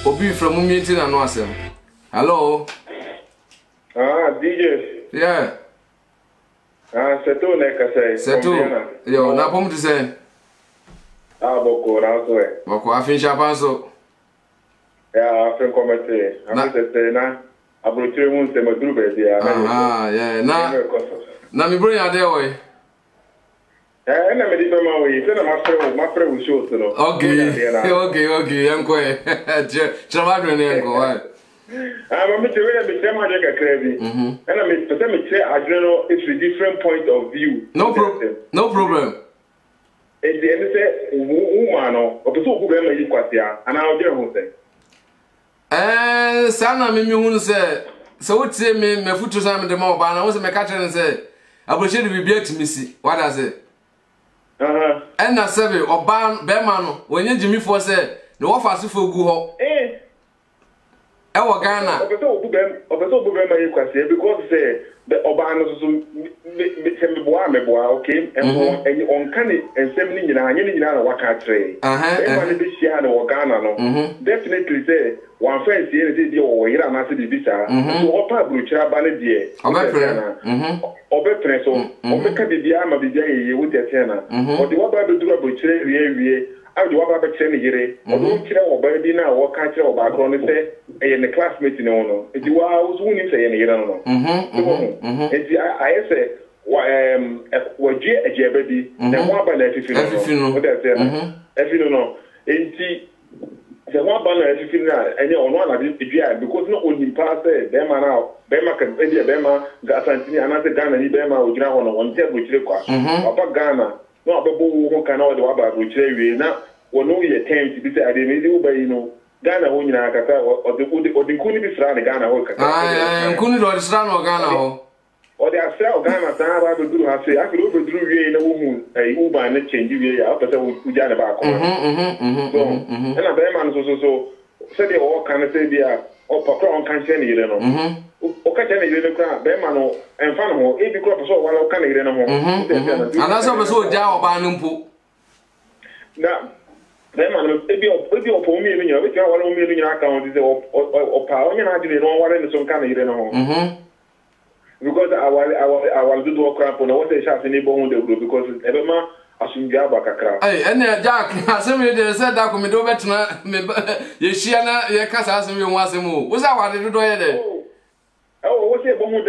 obi from meeting na no asem. Hello. DJ. Yeah. Setu ne kase. Setu. Yo, na pom tu say. Boko na so e. Boko afin chapanso. Yeah, afin komete. Afin se na abrochire mu se maduru be dia. Yeah. Na mi bro ya de oy. Na me di be ma we. Se na ma frɛ wo show to no. Okay, yanko e. Chabadwe ne yanko. Me tell me ma je kakra bi. And me pese me tell adreno it's a different point of view. No problem. E di ene se woman no, o pese oku be ma yi kwasia, ana o je ho se. Sana me hu se wotie me futu sa me de ma oba na wo se me ka kire se abroche de bibia timisi. What does it? And na sebe oba be ma no, wonye jimifo se ne wo fa sefo gu ho. Ewo Ghana. Opeso obu be ma yi kwase because say the oba no so me boa okay and on kan ensem ni nyina anye ni nyina na waka tre. E ma ne be shia na wo Ghana no. Definitely say one friend say dey dey wo yira na se dey bisa. So opa bruchira ba ne dey. Obepre so o me ka bibia ma bibia ye wo dey na. O dey wa ba be dura bruchira wie I do about the Chenegere, or don't care about Bedina or catcher or background, say, and the classmate in honor. If you are winning, say, any no. I say, what J. a jebedi, and one by if you know what I say. If you know, the one banner if you know, and you're on one of the because not only pass Bema now, Bema can be a Bema, Gassantini, another Ghana, Bema, or Ghana on one table which requires about Ghana. No, but who can know about which we now will know your time to be said. I didn't by Ghana when you are or the Kuni be surrounded Ghana. Kuni or Sran or Ghana. Or they are sell Ghana, I could do have say, I could overdrew you in a woman, a Uber and a change you after we got about. And a Bearman so said they all kind of say they are or Papa on cancer, you know. Okay, you know, Bearman and Fanamo, if you crop so while can you know. And that's what so Jao Banumpo. Now, Bearman, if you're for me, if you're 1 million account is or power, you're not doing one in some kind of you know. Because I will do the crap on what they shall in the bone because Everma. Hey, and Jack, assembly said that we do better. Yeshiana, your casa, and you want to move. Was that what you do? Oh, what's your woman?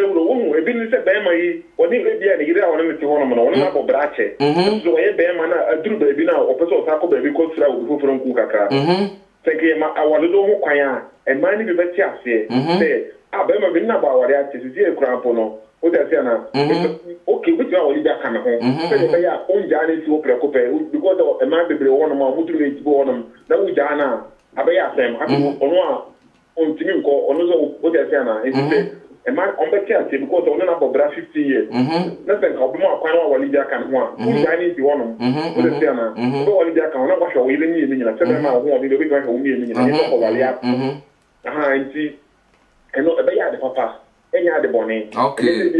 A business at Bama, what did they be a year on the tournament on a brache? So a bear a true baby now, or person taco baby could throw before from Kukaka. Thank you, I want to do more and mine be better. Say, I better be not about what I have to see a crampono. Okay, which one will you back home? Own Johnny to open a coupe because a man be one of my motivate to go on them. Now we Jana, I bay them. I on one on Timiko on what they say. A man on the church because on about 50 years. Nothing of more quite what Lydia can want. Johnny to one of them. What they say, so Lydia can not wash away the meaning. I said, I'm going to be going to and see, and not a bay papa. Any other bonnet. Okay.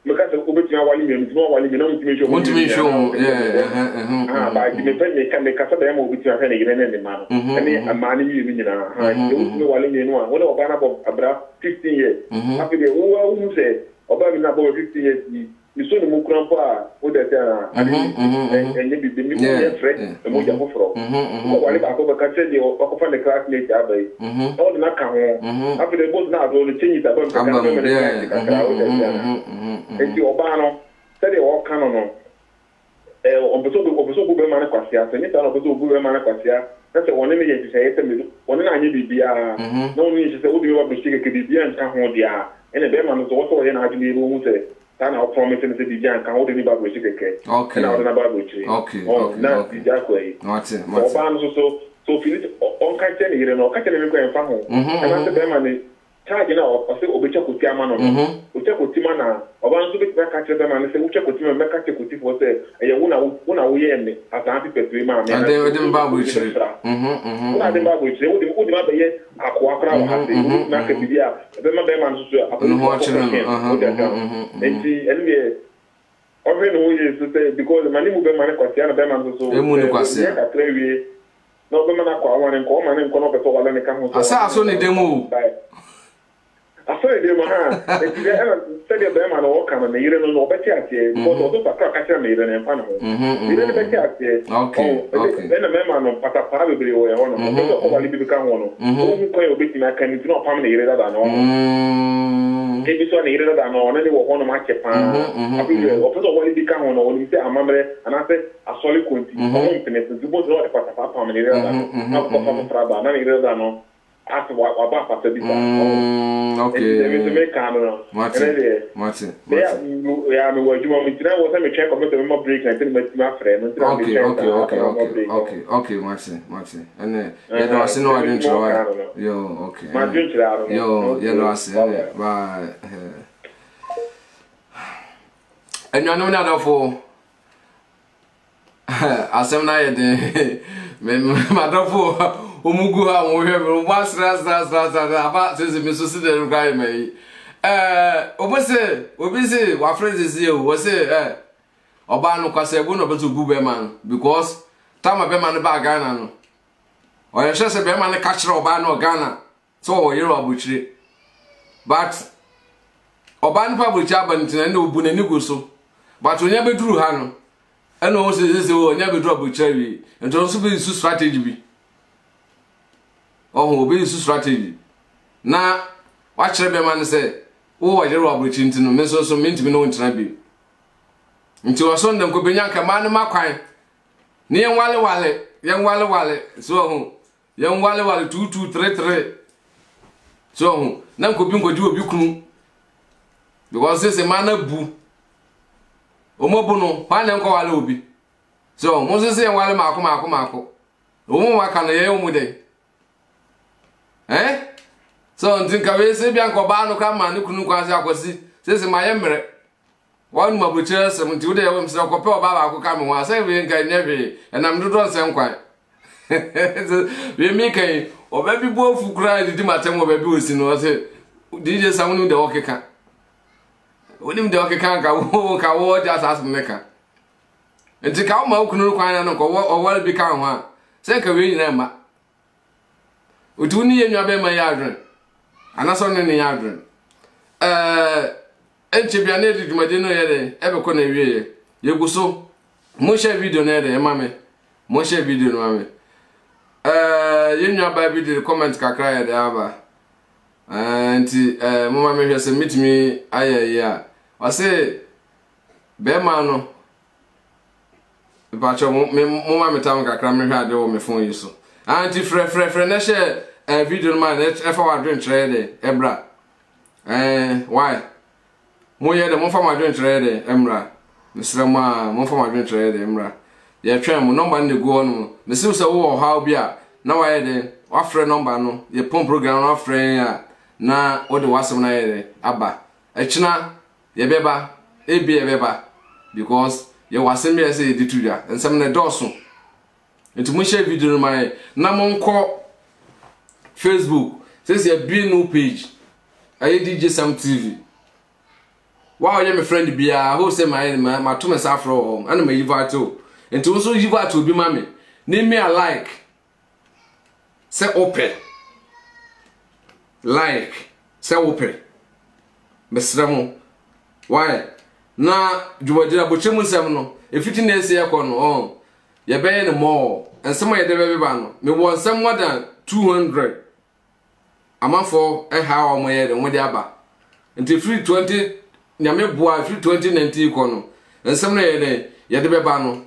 Because of Ubitia Walliam, small Walliam, want to be sure. Yeah. By the pen, can make a demo with your penny in any man. And a man you know, Walliam, what about about 15 years. After the who said, about 15 years, you saw the Mukrampa, what that and maybe the new friend, the Mujafro. What about Overcatcher or the classmate Abbey? All the Naka. After they both now, all the changes about and the Obano said they all canon. On the Sobu Bemana Quasia, and it's on the Sobu Bemana Quasia. That's the one image to say, one I need to be no need to say, what do you want to see a Kibia and Cahodia? And the Beman is also an argument who say. I'll promise to the Jan can hold anybody with chicken. Okay. Now, about which. Okay. Oh, not the Jack way. What's it? So, Philip, on Catching, you know, Catching and Faho. And after them, charging out, or say, Obicha with Yamano, Ucha with Timana, or one to be back at them and say, Ucha with Tim and Macati with it was there, and you won't we end at the Antipetrima. And they were doing Babuch. Not the Babuch, they would not be yet. Aquacra, Nakadia, the Mademan, and see, and Ọbẹ no ye so say because mani mu be mani kwasi na be man so. Emu ni kwasi. Ya ka trewie. No be mana kwa wan nko ma ne nko no be so wala ne ka ho. Asa aso ni demu. Aso ni demu ha. E ti be say be man o ka ma me yire no no be ti atie because o to sakra ka tira me yire ne fa no. Yire ne be ti atie. Okay. Be na me man no pata pa be bere o ye ho no. So ko wali bi ka ho no. O mi ko ye obi ti na kan ti no pa me yire da no. Ebi so na yire da no na de wo ho no ma che pa. Abi o pe so wali bi ka ho no o ni se amamre ana se asoli konti. O mo mpene se zubo zo de pata pa me yire da no. Na ko fa fra ba na yire da no. Asa wa ba pa se bi pa. Okay. Ebi se me ka no. Martin. Ya me wajuma mi tira wo se me check computer me mo break na tin me ti ma frɛ no tira me check. Okay, Martin. And ya do ase no adwen try. Yo, okay. Ma adwen try. Yo, ya do ase. Ba enyo no na do fo asem na ye de me ma do fo omugu ha wo hwe me wa sra aba se me so se de rugai me obi se wa friends is you wo se oba no kwase ego no beto bu be man because tama be man ba Ghana no o ye se be man ka kire oba no Ghana so o yero abuchire but oba no pa buchi abantina na obu na nigo so but onya beduru ha no eno wo se onya beduru abuchire wi ento so be su strategy bi oh obi su strategy na wa kire be man se wo wa yero abuchi ntino me so mentimi no ntina bi nti wo so ndem ko benya ka ma ne makwan ne yen wale so ho yen wale 2233 so ho na ko bi ngoji obi kunu because se ma na bu omobu no pa ne nko wale obi so mo se yen wale mako o mo maka na ye o mu de so ntin ka we se bia nko ba no ka ma ne kunu kwase akwasi se ma ye mre wan mabuche se nti ude ye mse ko pe oba ba ko ka me wa se we nka nyewe enam dodo se nkwan we mi kan oba bi bo fu kra di matem oba bi osi no se DJ Sam nu de okeka onim de okeka ka wo ja sas meka nti ka ma kunu kwan na ko o wal bi kan ho a se ka we nyina ma otu ni ye nwa be ma ya adwen anaso ne ya adwen enchebia na edi dwumade no yede ebe ko na wieye yeguso mo share video na yede mame mo share video no mame yenwa ba video comment kakra yede aba anti mo mame hwese mitimi ayaya wase be ma no bacho mo mame tam kakra me hwade wo me phone yi so anti frɛ na share video no man efa wa dwen trade ebra why mo ye de mo fa ma dwen trade emra misrama mo fa ma dwen trade emra ye twa mo number ne go no me se wo how bia na wa ye de wa frɛ number no ye pon program na frɛ ya na wo de wasem na ye de aba echina ye beba ebi ye beba because ye wasem ye se di tuja ensem ne doso enti mo share video no mai na mo nko Facebook says ye bi no page aye DJ Sam TV. Wow, you my friend bia who say my to myself from and my yivato. And to also yivato be mommy. Name me a like. Say open. Like. Say open. Mesramo. Why? Na juwadira bochemu sem no. If it na say yakono on. Ye be no more. And some ye dey be ba no. Me want some more than 200. Amafo how am ye de aba. Until free 20 nyame boa free 2019 kono. Ensem na ye de be ba no.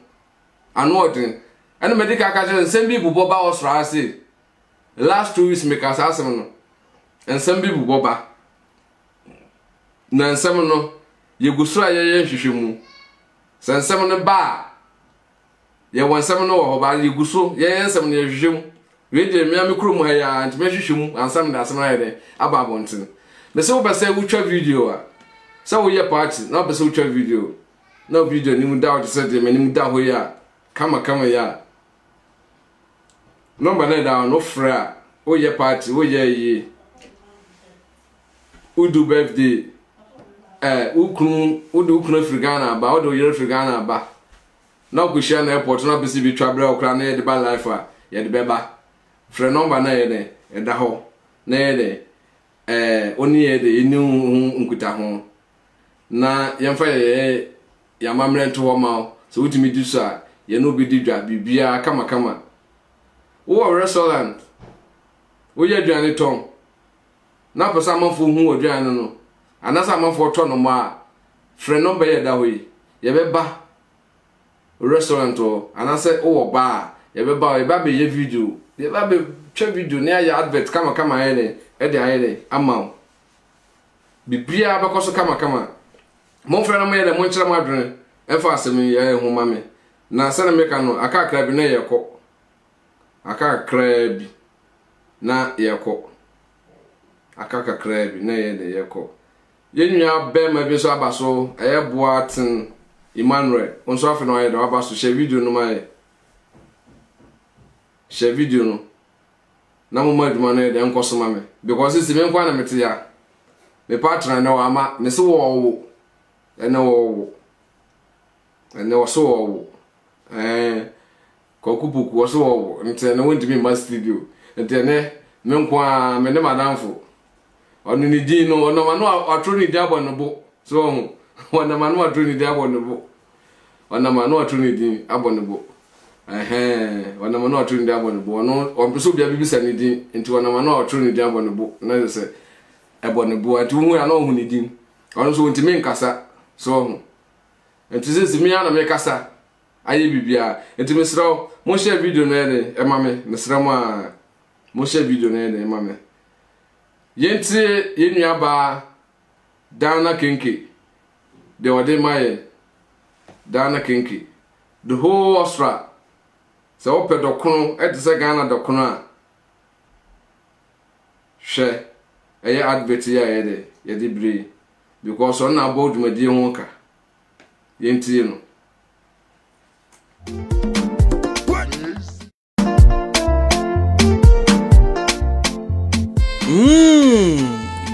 Anu odin. Ene medical ka je ensem bi bubo ba osra ase. Last 2 weeks make us asem no. Ensem bi bubo ba. Na ensem no ye gusura ye hwehwemu. Ensem no ba. Ye wonsem no wo ba ye guso ye ensem no ye hwehwemu. We dey me amekuru mu ha ya ntime hwehwemu ansam da asem na ye de aba abontin. Me se wo be say wo twa video a. Se wo ye party na be say wo twa video. Na video ni mu da wo se de me ni mu da ho ya. Kama ya. Number na da no fra. Wo ye party, wo ye yi. Wo do birthday. ukunu Africana ba odo yere Africana ba na ku share na airport na bisi bi twabra okra na ye de ba life a ye de beba frɛ number na ye de eda ho na ye de oni ye de eni nkuta ho na yemfa ye ya mamre nto ho ma so utimi di so a ye no bi di dwa bibia kama wo restaurant wo ye aduane ton na pesa manfo hu aduane no anasa manfo to no ma frɛ number ye da ho ye beba restaurant o anasa wo ba ye beba be ye video ye ba be twa video na ya advert kama ye de ayele ama bibia ba koso kama mon frɛ no ma ye de mon kyerɛ ma adwene efa asem ye hu ma me na sɛ na meka no aka kra bi na ye kɔ aka kra bi na ye kɔ aka kra bi na ye de ye kɔ ye nua be ma bi so abaso eye Boatin Emmanuel onso afi no ye de abaso share video no ma ye share video no na mo maduma na ye de nkoso ma me because si me nkwa na mete ya me partner na wa ma me so wo ene wo ene wo so wo kokubuku wo so wo nte na wonti mi ma studio nte ne me nkwa me ne madamfo onu ni din no ono ma no atro ni dia no bo so ono ma no atro ni dia no bo ono ma no atro ni din no bo ono ma no atro ni dia no bo ono on so bia bibisa ni din nti ono ma no atro ni dia no bo na se no bo ati hu ya no hu ni din ono so wonti mi nkasa so nti se mi ya na me kasa aye bibia nti me sraw mo share video na ene e ma me sraw ma mo share video na ene e ma me yenti yenua ba Dana Kinky de ode maye Dana Kinky the whole Austria so ope dokono e se Ghana dokono a hwe eye advert ya ye de bri because on na bold madi ho ka yenti no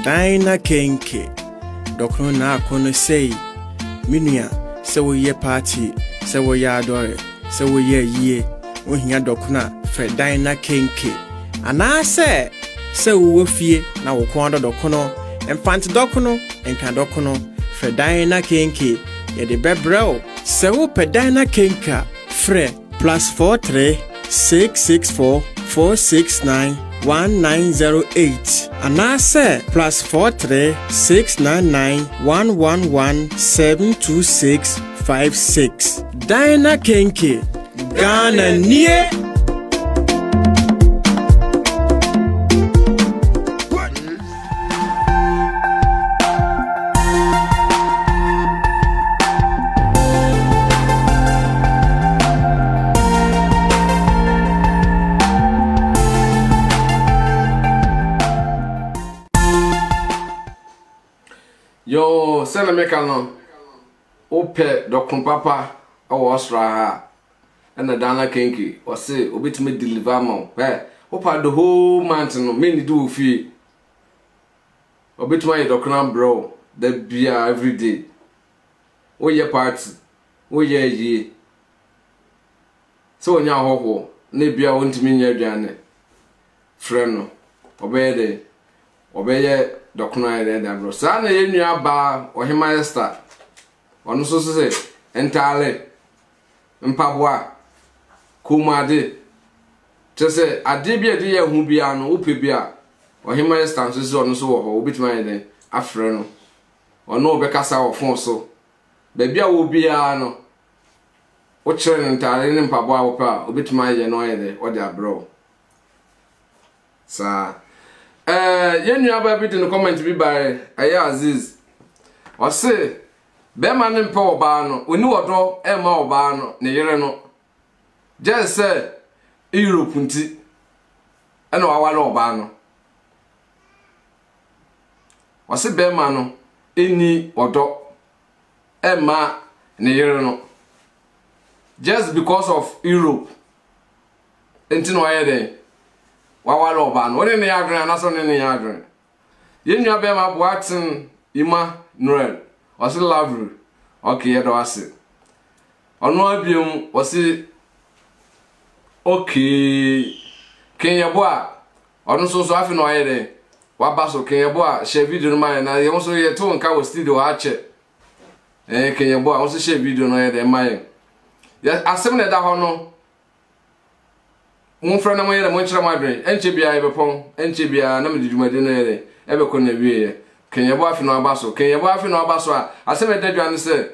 Dana Kinky Dokno na akono sei minua se wo ye party se wo ya adore se wo ye yie wo hia dokna fre Dana Kinky ana se wo fie na wo kon dokno enfant dokno enka dokno fre Dana Kinky ye de bebrel se wo pe Dana Kinky fre +43 664 469 1908 anase +43 699 111 72656 Dana Kinky Ghana nie Yo, send a mekano. Ope dokun papa awo Austria ha. And the Dana Kinky or say obit me deliver mo. Opa the whole mountain no many do fee. Obit my dokun bro. The beer every day. O ye party. O ye ye. So nya ho ne bia wonti me nya aduane. Friend no. Obeye dokuna ide da bro sa na yenua ba ohima Esther onu so se entale mpaboa kumade tese ade bia de ye hu bia no upe bia ohima Esther so se onu so wo ho obitima ide afre no onu obekasa wo fon so ba bia wo bia no o chere entale ne mpaboa wo pa obitima ye no ide o de abro sa yenua ba bi di no comment bi by Aya Aziz o se be ma ne mpa oba no oni wodo e ma oba no ne yere no je se Europe nti e no awale oba no o se be ma no eni wodo e ma ne yere no just because of Europe enti no ayede wawalo oba no ne yadren anaso ne yadren yenua be ma Boatin Emmanuel was it love? Okay, I don't say. On one biom was it okay. Kenya boy, on so often no idea. What basso Kenya boy, share video mine, and I also hear two and cow studio watch it. Kenya boy, also share video no idea mine. Yes, I said that honor. One friend of mine, much of my brain, NCBI ever pong, NCBI, no, did you my dinner, ever couldn't be. Kenya boy, no basso, Kenya boy, no basso. I said that you understand.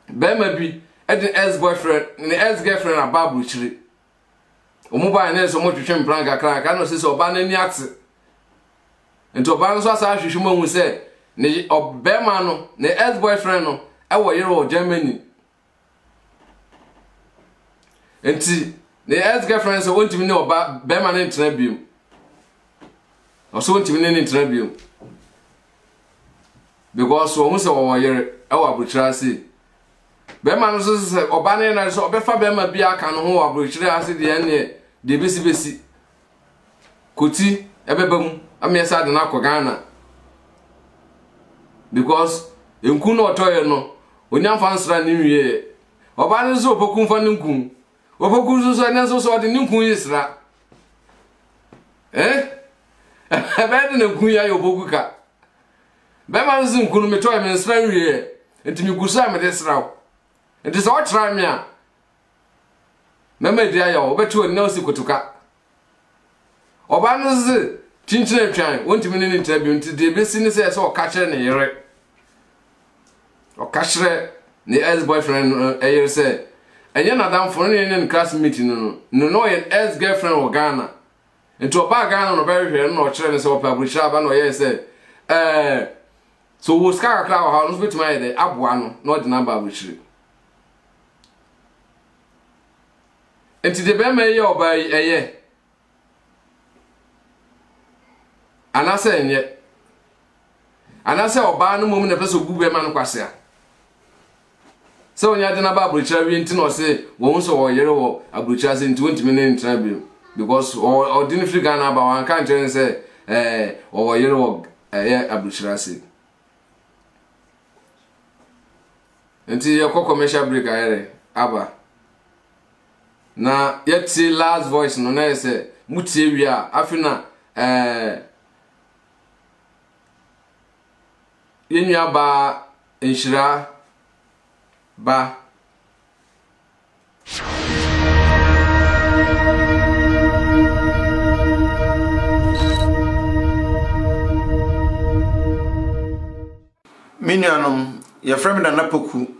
Bema be at the ex boyfriend, and the ex girlfriend are babu chili. Mobile nurse, so much to trim plank, I cannot say so ban any accent. And to ban so as you will say, ne or Bermano, ne ex boyfriend, no, our hero Germany. And see, the ex girlfriends want to know about Berman in Tribune. Or so want to be in Tribune. Because almost our year, our butcher. Berman says, Obana and I saw Befa Berma be a can who are butcher as the end, the BCBC. Kuti, Ebebum, I mean, sad and Aquagana. Because in Kuno Toyano, when young fans ran New Year, Obana so Pocum Fanunkum, Opokus and so the new Queen is that. Eh? I bet in a Queen Yoboka. Berman's in Kunumetoy and Slanry, and to Mukusam this route. It is all try me. Member dear, over to a no secret to cut. Obana's Chinchin Chan, 1 minute tribune to the business as or catcher in a or catcher, the ex boyfriend, a year said. And you're not down for any class meeting, no, an ex girlfriend or Ghana. And to a bar Ghana or very fair, no children or public shop, and yes, said, so we'll scar a cloud house with my day, up one, not the number which you. And to the Bema or by a year. And I say, yet. And I say, oh, by no moment, a person who be man quassia. So when you had an about butcher, we intend to say, once or a year or a butcher's in 20 minutes tribune. Because or didn't figure about one country and say, or a year or a year a butcher's. Until your commercial break, Abba. Now, yet see last voice, no, I say, Mutivia, Afina, Inya ba, Inshira, ba. Minianum, your friend and Napoku,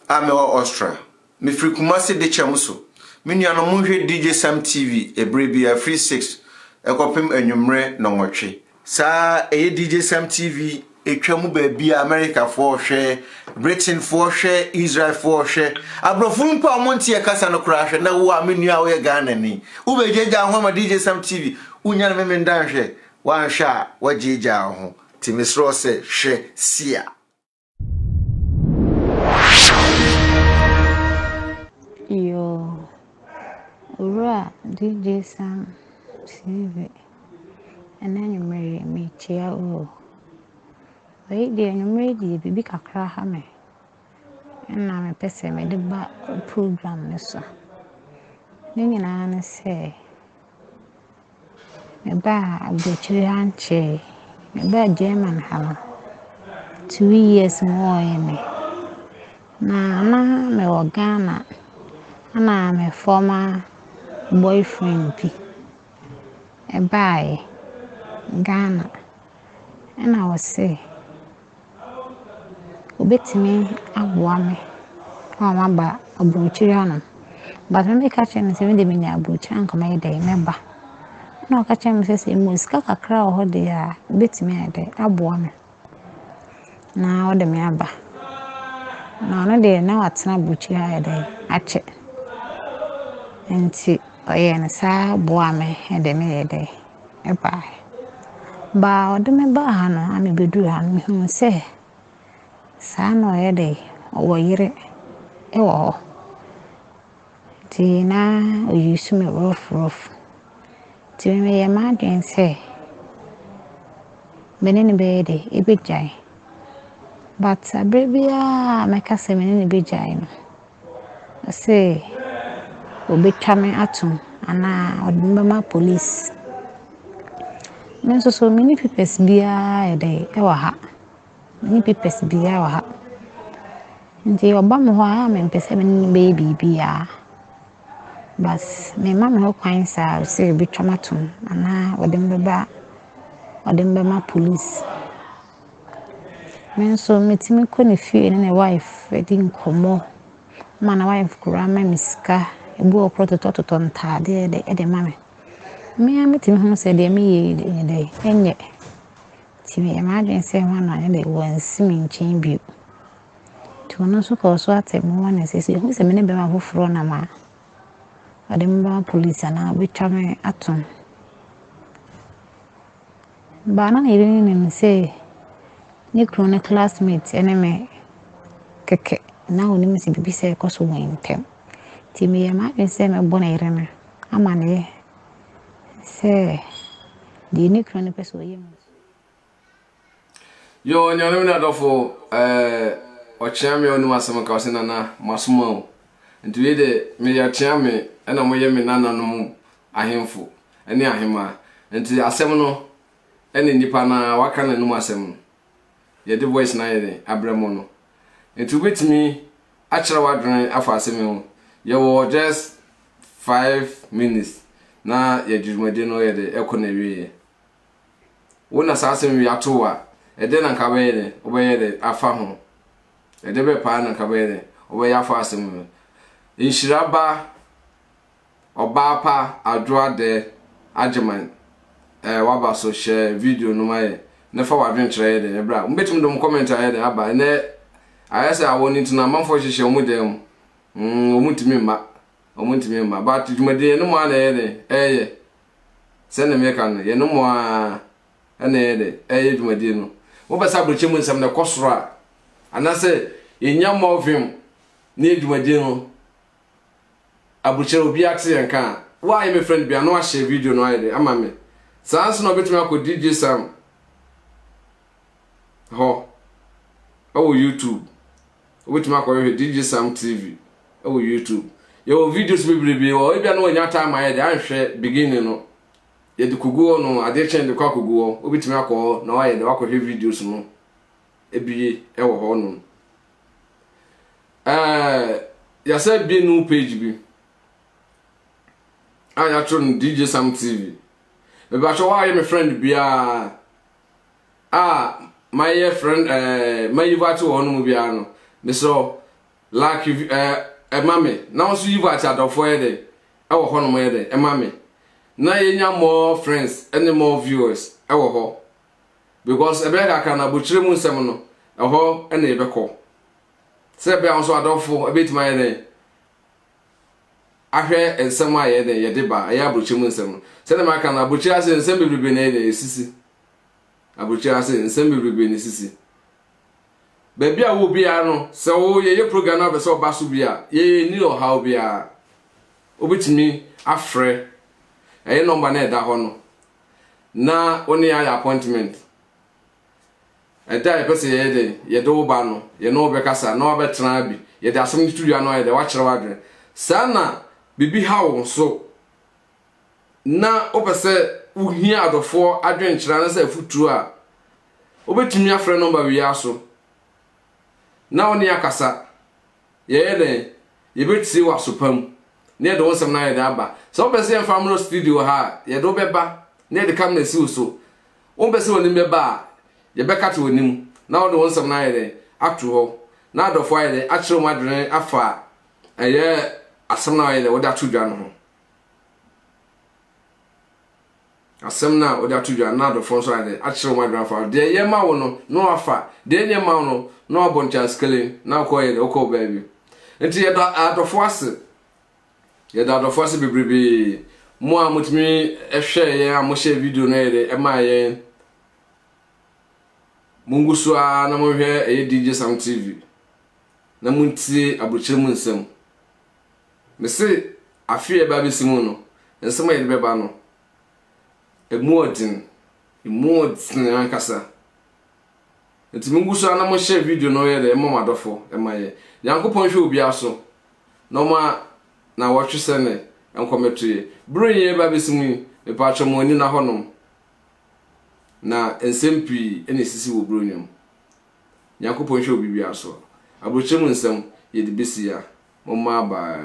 I'm Austria. Me free Kumasi de Chamuso. Minianum Munhe DJ Sam TV, a brave free 6, a copim and numre no watchy. Sa a DJ Sam TV, a chamu baby America for share, Britain for share, Israel for share. A brofun pa monty a casano crash, and now I mean you are Ganani. Ube Jaja Homa DJ Sam TV, Unyan Memen Danshe, one shot, what Jaja, Timis Rose, she, Sia. Yo, Ura DJ Sam TV, and then you marry me, Chia. Oh, wait, dear, you married the baby Kakra Hame, and I'm a person made the back program. Nessa. Then you say, a bar, a butcher and che, a bad German hammer. 2 years more in me. Nah, me or Ghana. And I'm a former boyfriend. A bye Ghana. And I was say, Obet me a woman. Oh, my ba a butcher. But when they catch him, 70 minutes butcher and come a day, member. No catch him, says a muska a crowd, they are bit me a day, a woman. Now the member. No, they now at not butcher a day, a check. And see, I saw Boame and the day. A bye. Bow the member, I'm a bedroom, whom say, San or a day, or year. Oh, Tina, you use me rough. To me, imagine say, Benin Bede, a big jay. but abrebia meka se me ne be jai no say obetwa me atom ana odimba police so many papers bia ede e wa ha many papers bia wa ha nti oba me ho a me pese me ne baby bia bas me mama ho kwan sa say obetwa me atom ana odimba police men so metimi ko ne fie ne wife edi nkomo mana wife kura ma miska ebu okrotototo ntade de mame me ametimi ho se de me ye de enye timi e ma adwen se ho na ne de wansi mi nchin bio to no so ko so atemu wana se ho se me ne be ma foforo na ma odimba police na betwa me atom ba na ne ni se ni krone classmate eneme keke na oni mi se bibi se ko so wentem ti mi ma se me bona ireme amane se di ni krone peso yem yo nyane na dofo ochiame onu asem ka se nana masuma nti we de me ya chiame na mo ye me nana no ahemfo ene ahema nti asem no ene nipa na waka na no asem ye de voice na ye abramo no nti ubetimi achira wadren afa asem ho ye wo just 5 minutes na ye jurumade no ye de ekona wiye wona sa asem wi atowa ede na nka be ye obeye de afa ho ede be pa na nka be ye obeye afa asem inshiraba oba pa adwa de ajeman waba so share video no maye na fa wadwen kire de bra mbetim dum comment aye de aba ne ayese awoni tuna manfo hihye omudem omutimi ma but jumade no mo na ye de eye se na me kan ye no mo a na ye de eye jumade no wo basa broche mu nsam na kosoro a anase yenya movim na jumade no abuche obi accident kan why my friend bia no a share video no aye de ama me sans no betumi akọ DJ Sam ho o YouTube obetumi akọ DJ Sam TV o YouTube yo videos biblibi o ebia no nya time aye de anhwe beginning no ye de kuguo no ade chen de kwa kuguo obetumi akọ na aye de akọ videos no ebi e wo ho no ya say bi no page bi anya tron DJ Sam TV me ba so why my friend bia my friend my yiva to onu bia no me so like mame na so yiva cha do for de e wo ho no mo de mame na yenya more friends and more viewers e wo ho because e be ka kana buchire mu nsem no e ho e na e be ko se be so adofo e be tima de ahwe ensem aye de ye de ba ya buchire mu nsem se na maka na buchire ase nsem bebrebe na de esisi abuchire ase nsem bebrebe na esisi baby a wo bia no se wo ye program na be se oba so bia ye ni o how bia obetimi afre eye number na da ho no na oni ya appointment eda e pese ye de ye do ba no ye no be kasa na obetran bi ye de asem studio no ye de wa kire wadre sana bibi ha wo so na opese uhia adofo adwenkyira na se futu a obetumi afre number wi aso na oni akasa ye de ye betisi wa sopam ne de wonsem na ye de aba so opese en family studio ha ye do beba ne de camera si uso opese woni beba ye beka to onim na wo de wonsem na ye de atu ho na adofo ye de akire mo adwen afa eye asem na ye de wo da tudwa no ho asem na odi atudwa na do fon so ade akire mo adwan fa de ye ma wo no afa de nye ma wo no oboncha skele na ko ye ko baby enti ye da adofo ase bibribi mo a mutimi ehwe ye a mo share video na ye e ma ye mungusu a na mo hwe e DJ Sam TV na munti abuchire mu nsem me se afie ba besimu no nsem ye be ba no emotin ankasa enti munguso na mo share video no ye de mo madofo e maye yankopon hwe obi aso no ma na watch sene enkometue bronye ba besimu e pa chomo ni na honom na ensempi ene sisi wo bronyam yankopon hwe obi aso abrochemu nsem ye de besia mo ma ba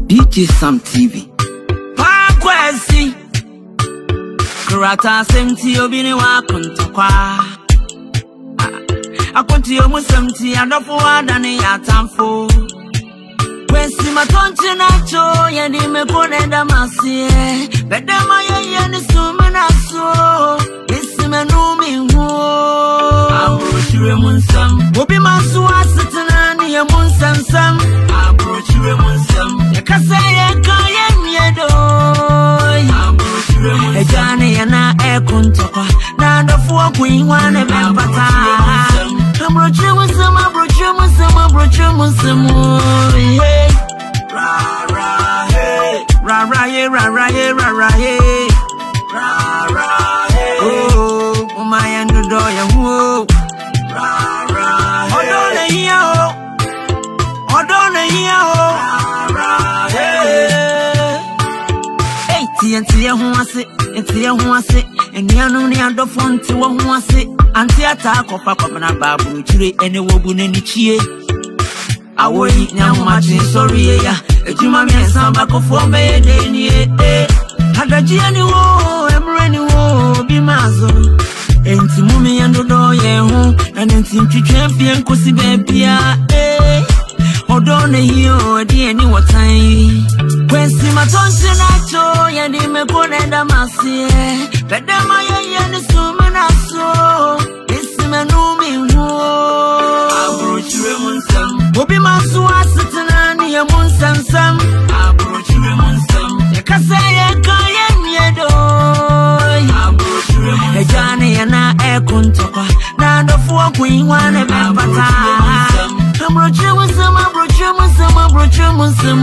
DJ Sam TV. Pakwesi. Kurata semti obini wa kuntokwa. Akonti omu semti adofu wadani ya tamfo. Kwesi matonchi nacho yedi mekone damasie. Bedema ye ni sumina so. Isi menumi huo. Abrochire munsam. Obi masu asitana ni ya munsam sam. Abrochire munsam. Yakasa yekaya miedo. Abrochire munsam. Ejane yana kuntokwa. Na adofu kuingwane mempata. Abrochire munsam, abrochire munsam, abrochire munsam. Hey. Ra ra hey. Ra ra hey, ra ra hey, ra ra hey. Ra ra hey. Oh. Enti ho ase enianu ne adofo nti wo ho ase anti ata kofa kwabana baburu chire ene wobu ne nichie awoyi nyamachi sorry ya ejuma mi ensamba kofo me de ni hadaji ani wo emre ni wo bi mazo enti mumi yandodo ye ho na enti ntwetwe fie nkosi bebia odo ne hiyo di eni wotan kwensi matonche nacho ya di mekone damasie bedema ye ni sumina so isime numi huo abrochire munsam obi masu asitana ni ya munsansam abrochire munsam yakase ye kaya miedo abrochire munsam ejane ya na ekuntokwa na ndofuwa kuinwane bepata abrochire munsam abrochire munsam